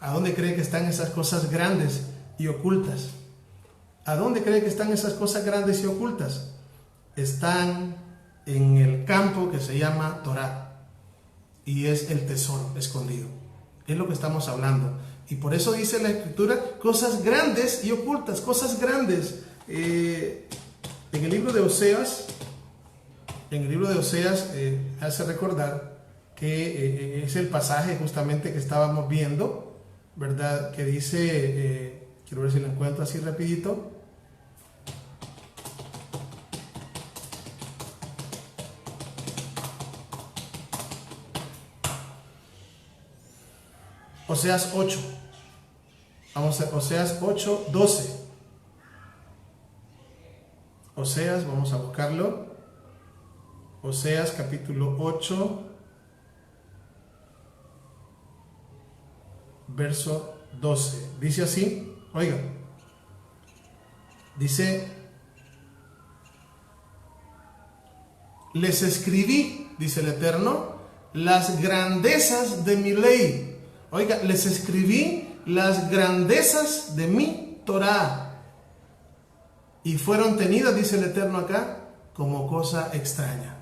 ¿a dónde cree que están esas cosas grandes y ocultas? ¿A dónde cree que están esas cosas grandes y ocultas? Están en el campo que se llama Torá, y es el tesoro escondido. Es lo que estamos hablando. Y por eso dice la Escritura, cosas grandes y ocultas, cosas grandes. En el libro de Oseas, hace recordar que es el pasaje justamente que estábamos viendo, ¿verdad? Que dice, quiero ver si lo encuentro así rapidito. Oseas 8. Vamos a Oseas 8, 12. Oseas, vamos a buscarlo. Oseas capítulo 8, verso 12. Dice así, oiga. Dice, les escribí, dice el Eterno, las grandezas de mi ley Oiga, les escribí las grandezas de mi Torá y fueron tenidas, dice el Eterno acá, como cosa extraña.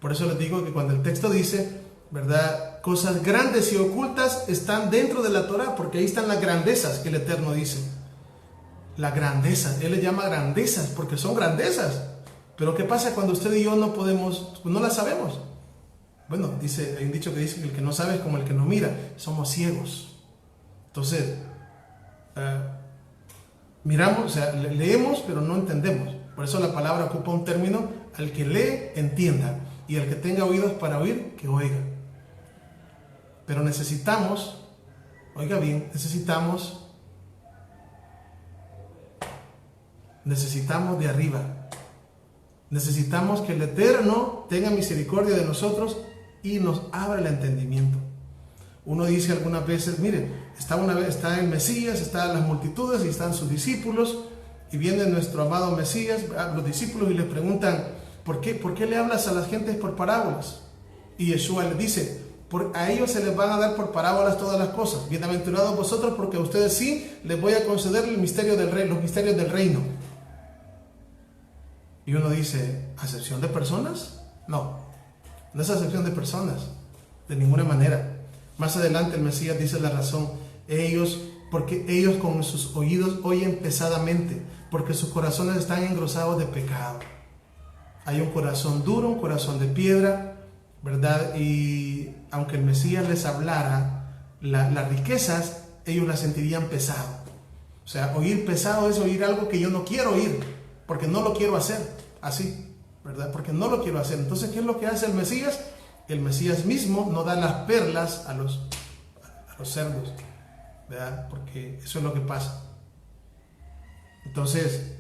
Por eso les digo que cuando el texto dice, ¿verdad?, cosas grandes y ocultas están dentro de la Torá, porque ahí están las grandezas que el Eterno dice. La grandeza, Él le llama grandezas porque son grandezas. Pero ¿qué pasa cuando usted y yo no podemos, no las sabemos? Bueno, hay un dicho que dice que el que no sabe es como el que no mira, somos ciegos. Entonces, miramos, o sea, leemos pero no entendemos. Por eso la palabra ocupa un término: al que lee, entienda, y al que tenga oídos para oír, que oiga. Pero necesitamos, oiga bien, necesitamos de arriba. Necesitamos que el Eterno tenga misericordia de nosotros y nos abra el entendimiento. Uno dice algunas veces, mire, está el Mesías, están las multitudes y están sus discípulos, y viene nuestro amado Mesías, los discípulos, y les preguntan, ¿por qué le hablas a las gentes por parábolas? Y Yeshua les dice, a ellos se les van a dar por parábolas todas las cosas. Bienaventurados vosotros, porque a ustedes sí les voy a conceder el misterio del reino, los misterios del reino. Y uno dice, ¿acepción de personas? No es acepción de personas, de ninguna manera. Más adelante el Mesías dice la razón: porque ellos con sus oídos oyen pesadamente, porque sus corazones están engrosados de pecado. Hay un corazón duro, un corazón de piedra, ¿verdad? Y aunque el Mesías les hablara las riquezas, ellos las sentirían pesado. O sea, oír pesado es oír algo que yo no quiero oír, porque no lo quiero hacer así, ¿verdad? Porque no lo quiero hacer. Entonces, ¿qué es lo que hace el Mesías? El Mesías mismo no da las perlas a los cerdos, ¿verdad? Porque eso es lo que pasa. Entonces,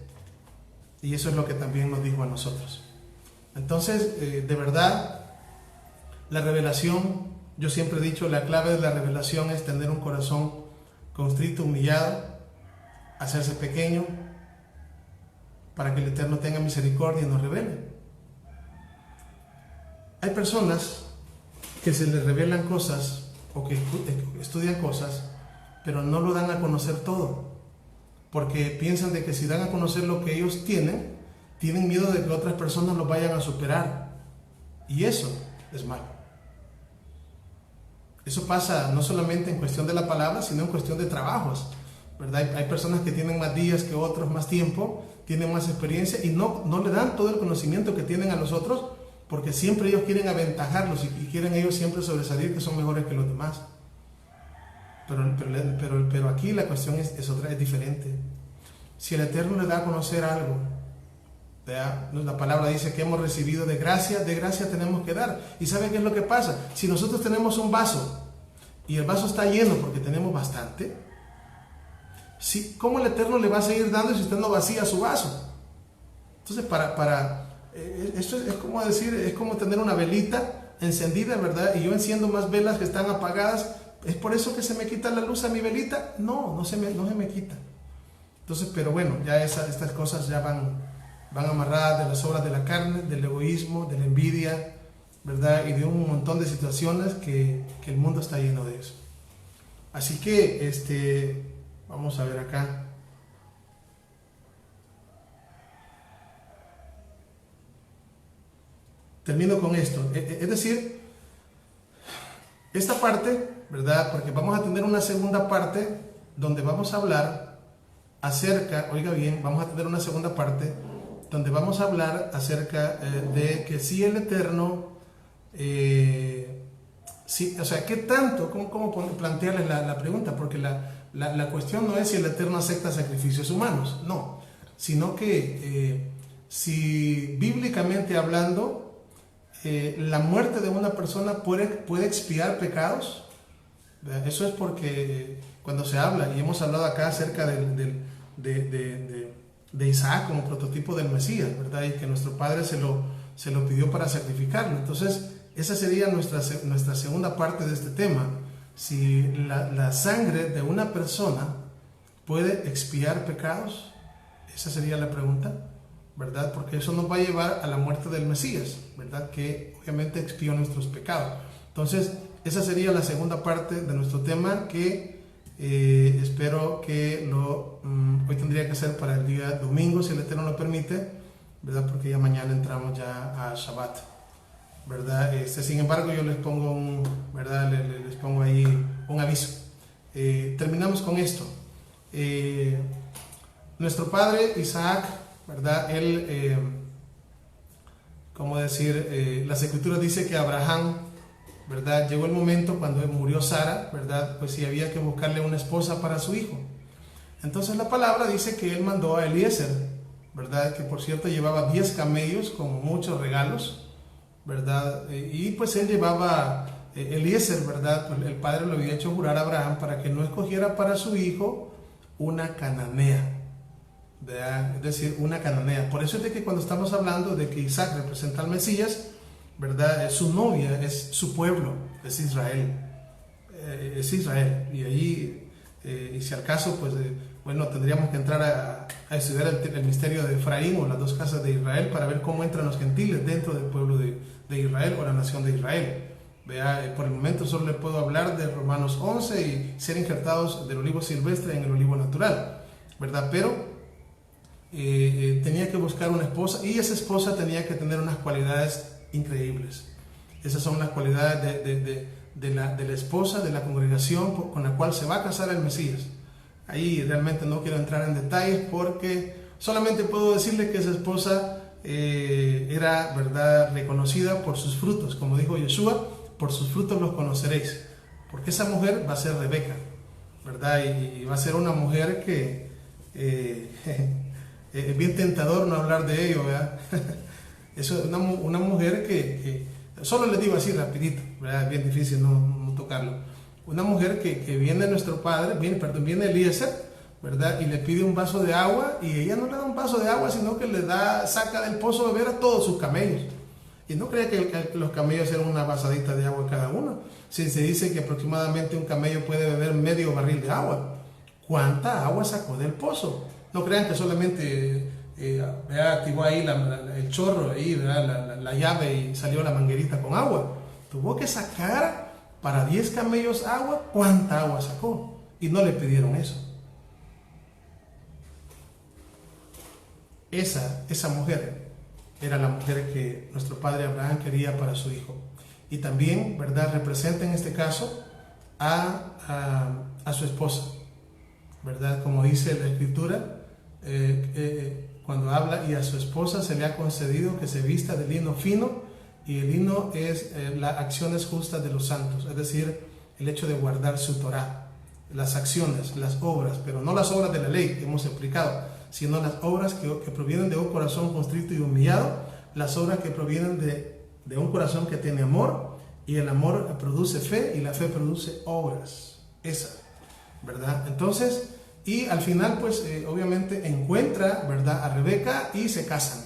y eso es lo que también nos dijo a nosotros. Entonces, de verdad, la revelación, yo siempre he dicho, la clave de la revelación es tener un corazón contrito, humillado, hacerse pequeño, para que el Eterno tenga misericordia y nos revele. Hay personas que se les revelan cosas o que estudian cosas, pero no lo dan a conocer todo, porque piensan de que si dan a conocer lo que ellos tienen miedo de que otras personas lo vayan a superar, y eso es malo. Eso pasa no solamente en cuestión de la palabra, sino en cuestión de trabajos, ¿verdad? Hay personas que tienen más días que otros, más tiempo, tienen más experiencia y no le dan todo el conocimiento que tienen a los otros, porque siempre ellos quieren aventajarlos y quieren ellos siempre sobresalir, que son mejores que los demás. Pero aquí la cuestión es otra, es diferente. Si el Eterno le da a conocer algo, ¿verdad? La palabra dice que hemos recibido de gracia tenemos que dar. ¿Y sabe qué es lo que pasa? Si nosotros tenemos un vaso y el vaso está lleno porque tenemos bastante, ¿cómo el Eterno le va a seguir dando si usted no vacía su vaso? Entonces, esto es como decir, es como tener una velita encendida, ¿verdad? Y yo enciendo más velas que están apagadas. ¿Es por eso que se me quita la luz a mi velita? No se me quita. Entonces, pero bueno, ya estas cosas ya van amarradas de las obras de la carne, del egoísmo, de la envidia, ¿verdad? Y de un montón de situaciones que el mundo está lleno de eso. Así que, vamos a ver acá. Termino con esto. Es decir, esta parte, ¿verdad? Porque vamos a tener una segunda parte donde vamos a hablar acerca, oiga bien, vamos a tener una segunda parte donde vamos a hablar acerca de que si el Eterno, o sea, ¿qué tanto? ¿Cómo plantearles la pregunta? Porque la cuestión no es si el Eterno acepta sacrificios humanos, no, sino que si bíblicamente hablando, la muerte de una persona puede expiar pecados. Eso es porque cuando se habla, y hemos hablado acá acerca de Isaac como prototipo del Mesías, ¿verdad? Y que nuestro padre se lo pidió para sacrificarlo. Entonces, esa sería nuestra segunda parte de este tema. Si la sangre de una persona puede expiar pecados, esa sería la pregunta, ¿verdad? Porque eso nos va a llevar a la muerte del Mesías, ¿verdad? Que obviamente expió nuestros pecados. Entonces, esa sería la segunda parte de nuestro tema que espero que hoy tendría que ser para el día domingo, si el Eterno lo permite, ¿verdad? Porque ya mañana entramos ya a Shabbat, ¿verdad? Sin embargo, yo les pongo ¿verdad? Les pongo ahí un aviso. Terminamos con esto. Nuestro padre Isaac, ¿verdad? Él, ¿cómo decir? Las escrituras dice que Abraham, ¿verdad? Llegó el momento cuando murió Sara, ¿verdad? Pues sí, había que buscarle una esposa para su hijo. Entonces la palabra dice que él mandó a Eliezer, ¿verdad? Que por cierto llevaba 10 camellos con muchos regalos, ¿verdad? Y pues él llevaba, Eliezer, ¿verdad? Pues el padre lo había hecho jurar a Abraham para que no escogiera para su hijo una cananea, ¿verdad? Es decir, una cananea. Por eso es de que cuando estamos hablando de que Isaac representa al Mesías, ¿verdad? Su novia es su pueblo, es Israel. Y ahí, y si al caso, pues bueno, tendríamos que entrar a estudiar el misterio de Efraín o las dos casas de Israel para ver cómo entran los gentiles dentro del pueblo de Israel o la nación de Israel. Vea, por el momento solo le puedo hablar de Romanos 11 y ser injertados del olivo silvestre en el olivo natural, ¿verdad? Pero tenía que buscar una esposa y esa esposa tenía que tener unas cualidades increíbles. Esas son las cualidades de la esposa de la congregación con la cual se va a casar el Mesías. Ahí realmente no quiero entrar en detalles porque solamente puedo decirle que esa esposa era, ¿verdad?, reconocida por sus frutos, como dijo Yeshua, por sus frutos los conoceréis, porque esa mujer va a ser Rebeca, ¿verdad? Y va a ser una mujer que es bien tentador no hablar de ello, ¿verdad? Es una mujer que solo les digo así rapidito, ¿verdad? Es bien difícil no tocarlo. Una mujer que viene nuestro padre, viene Eliezer, ¿verdad? Y le pide un vaso de agua y ella no le da un vaso de agua, sino que saca del pozo de beber a todos sus camellos. Y no cree que los camellos eran una vasadita de agua cada uno. Si se dice que aproximadamente un camello puede beber medio barril de agua, ¿cuánta agua sacó del pozo? No crean que solamente activó ahí el chorro, ahí, la llave y salió la manguerita con agua. Tuvo que sacar para 10 camellos agua. ¿Cuánta agua sacó? Y no le pidieron eso. Esa mujer era la mujer que nuestro padre Abraham quería para su hijo. Y también, ¿verdad?, representa en este caso a su esposa, ¿verdad? Como dice la escritura, cuando habla, y a su esposa se le ha concedido que se vista de lino fino, y el lino es las acciones justas de los santos, es decir, el hecho de guardar su Torah, las acciones, las obras, pero no las obras de la ley que hemos explicado, sino las obras que provienen de un corazón constrito y humillado, las obras que provienen de un corazón que tiene amor, y el amor produce fe, y la fe produce obras, esa, ¿verdad? Entonces, y al final, pues, obviamente encuentra, ¿verdad?, a Rebeca y se casan.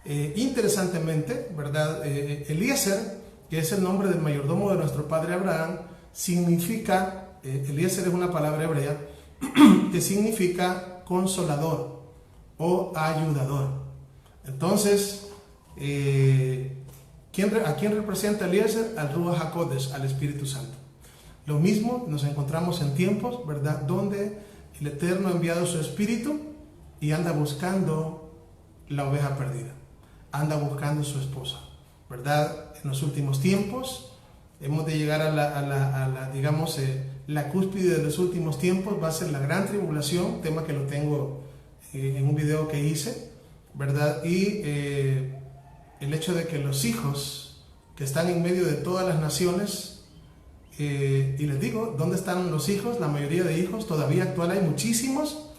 Interesantemente, ¿verdad?, Eliezer, que es el nombre del mayordomo de nuestro padre Abraham, significa, Eliezer es una palabra hebrea, que significa consolador o ayudador. Entonces, ¿a quién representa Eliezer? Al Ruach HaKodesh, al Espíritu Santo. Lo mismo nos encontramos en tiempos, ¿verdad?, donde el Eterno ha enviado su Espíritu y anda buscando la oveja perdida, anda buscando su esposa, ¿verdad? En los últimos tiempos hemos de llegar a la digamos, la cúspide de los últimos tiempos va a ser la gran tribulación, tema que lo tengo en un video que hice, ¿verdad? Y el hecho de que los hijos que están en medio de todas las naciones, y les digo, ¿dónde están los hijos? La mayoría de hijos, todavía actual hay muchísimos,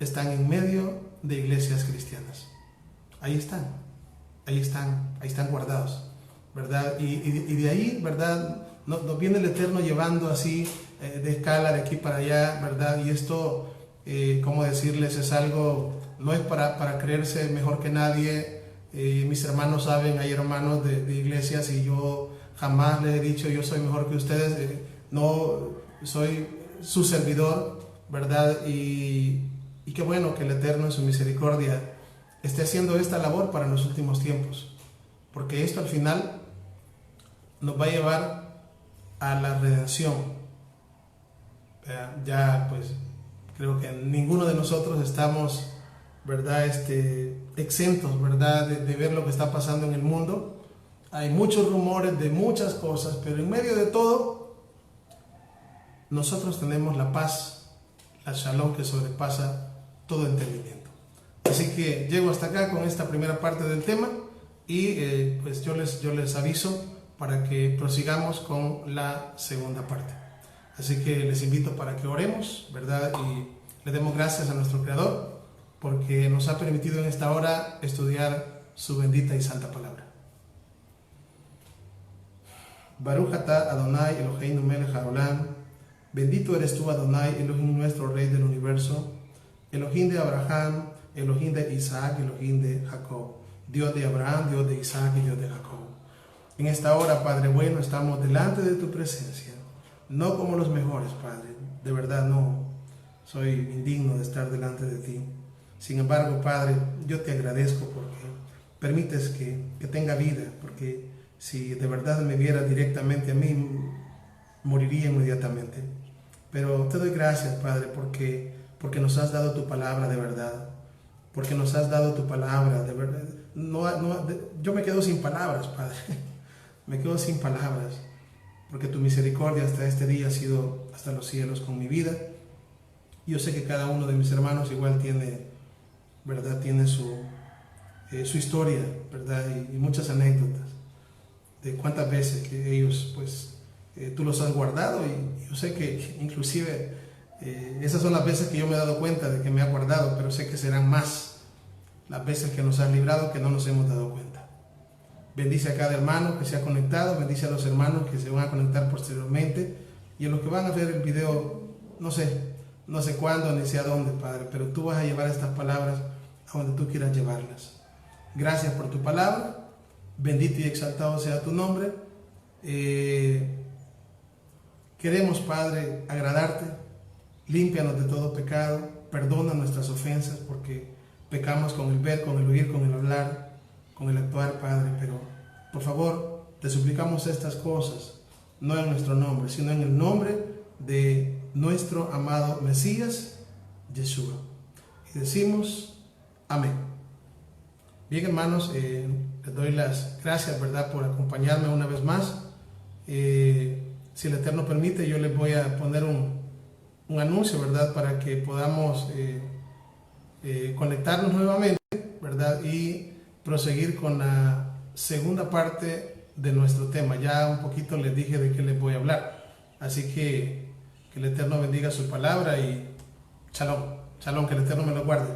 están en medio de iglesias cristianas. Ahí están guardados, ¿verdad? Y de ahí, ¿verdad?, nos viene el Eterno llevando así de escala de aquí para allá, ¿verdad? Y esto, ¿cómo decirles? Es algo, no es para creerse mejor que nadie. Mis hermanos saben, hay hermanos de iglesias y yo jamás les he dicho yo soy mejor que ustedes, no soy su servidor, ¿verdad? Y qué bueno que el Eterno en su misericordia esté haciendo esta labor para los últimos tiempos, porque esto al final nos va a llevar a la redención. Ya pues creo que ninguno de nosotros estamos, ¿verdad? Exentos, ¿verdad? De ver lo que está pasando en el mundo. Hay muchos rumores de muchas cosas, pero en medio de todo, nosotros tenemos la paz, la shalom que sobrepasa todo entendimiento. Así que llego hasta acá con esta primera parte del tema y pues yo les aviso para que prosigamos con la segunda parte. Así que les invito para que oremos, ¿verdad? Y le demos gracias a nuestro Creador porque nos ha permitido en esta hora estudiar su bendita y santa palabra. Baruch atah Adonai Eloheinu melech haolam. Bendito eres tú, Adonai, Elohim, nuestro Rey del universo, Elohim de Abraham, Elohim de Isaac, Elohim de Jacob, Dios de Abraham, Dios de Isaac y Dios de Jacob. En esta hora, Padre bueno, estamos delante de tu presencia, no como los mejores, Padre, de verdad no soy indigno de estar delante de ti. Sin embargo, Padre, yo te agradezco porque permites que tenga vida, porque si de verdad me viera directamente a mí, moriría inmediatamente. Pero te doy gracias, Padre, porque nos has dado tu palabra de verdad, porque nos has dado tu palabra de verdad. Yo me quedo sin palabras, Padre, me quedo sin palabras, porque tu misericordia hasta este día ha sido hasta los cielos con mi vida. Yo sé que cada uno de mis hermanos igual tiene, ¿verdad? Tiene su historia, ¿verdad? Y muchas anécdotas de cuántas veces que ellos, pues, tú los has guardado, y yo sé que inclusive esas son las veces que yo me he dado cuenta de que me ha guardado, pero sé que serán más las veces que nos has librado que no nos hemos dado cuenta. Bendice a cada hermano que se ha conectado, bendice a los hermanos que se van a conectar posteriormente y a los que van a ver el video, no sé cuándo ni sé a dónde, Padre, pero tú vas a llevar estas palabras a donde tú quieras llevarlas. Gracias por tu palabra, bendito y exaltado sea tu nombre. Queremos, Padre, agradarte, límpianos de todo pecado, perdona nuestras ofensas porque pecamos con el ver, con el oír, con el hablar, con el actuar, Padre, pero por favor, te suplicamos estas cosas, no en nuestro nombre, sino en el nombre de nuestro amado Mesías, Yeshua. Y decimos, amén. Bien, hermanos, les doy las gracias, ¿verdad?, por acompañarme una vez más. Si el Eterno permite, yo les voy a poner un anuncio, ¿verdad?, para que podamos conectarnos nuevamente, ¿verdad?, y proseguir con la segunda parte de nuestro tema. Ya un poquito les dije de qué les voy a hablar. Así que el Eterno bendiga su palabra y shalom, shalom, que el Eterno me lo guarde.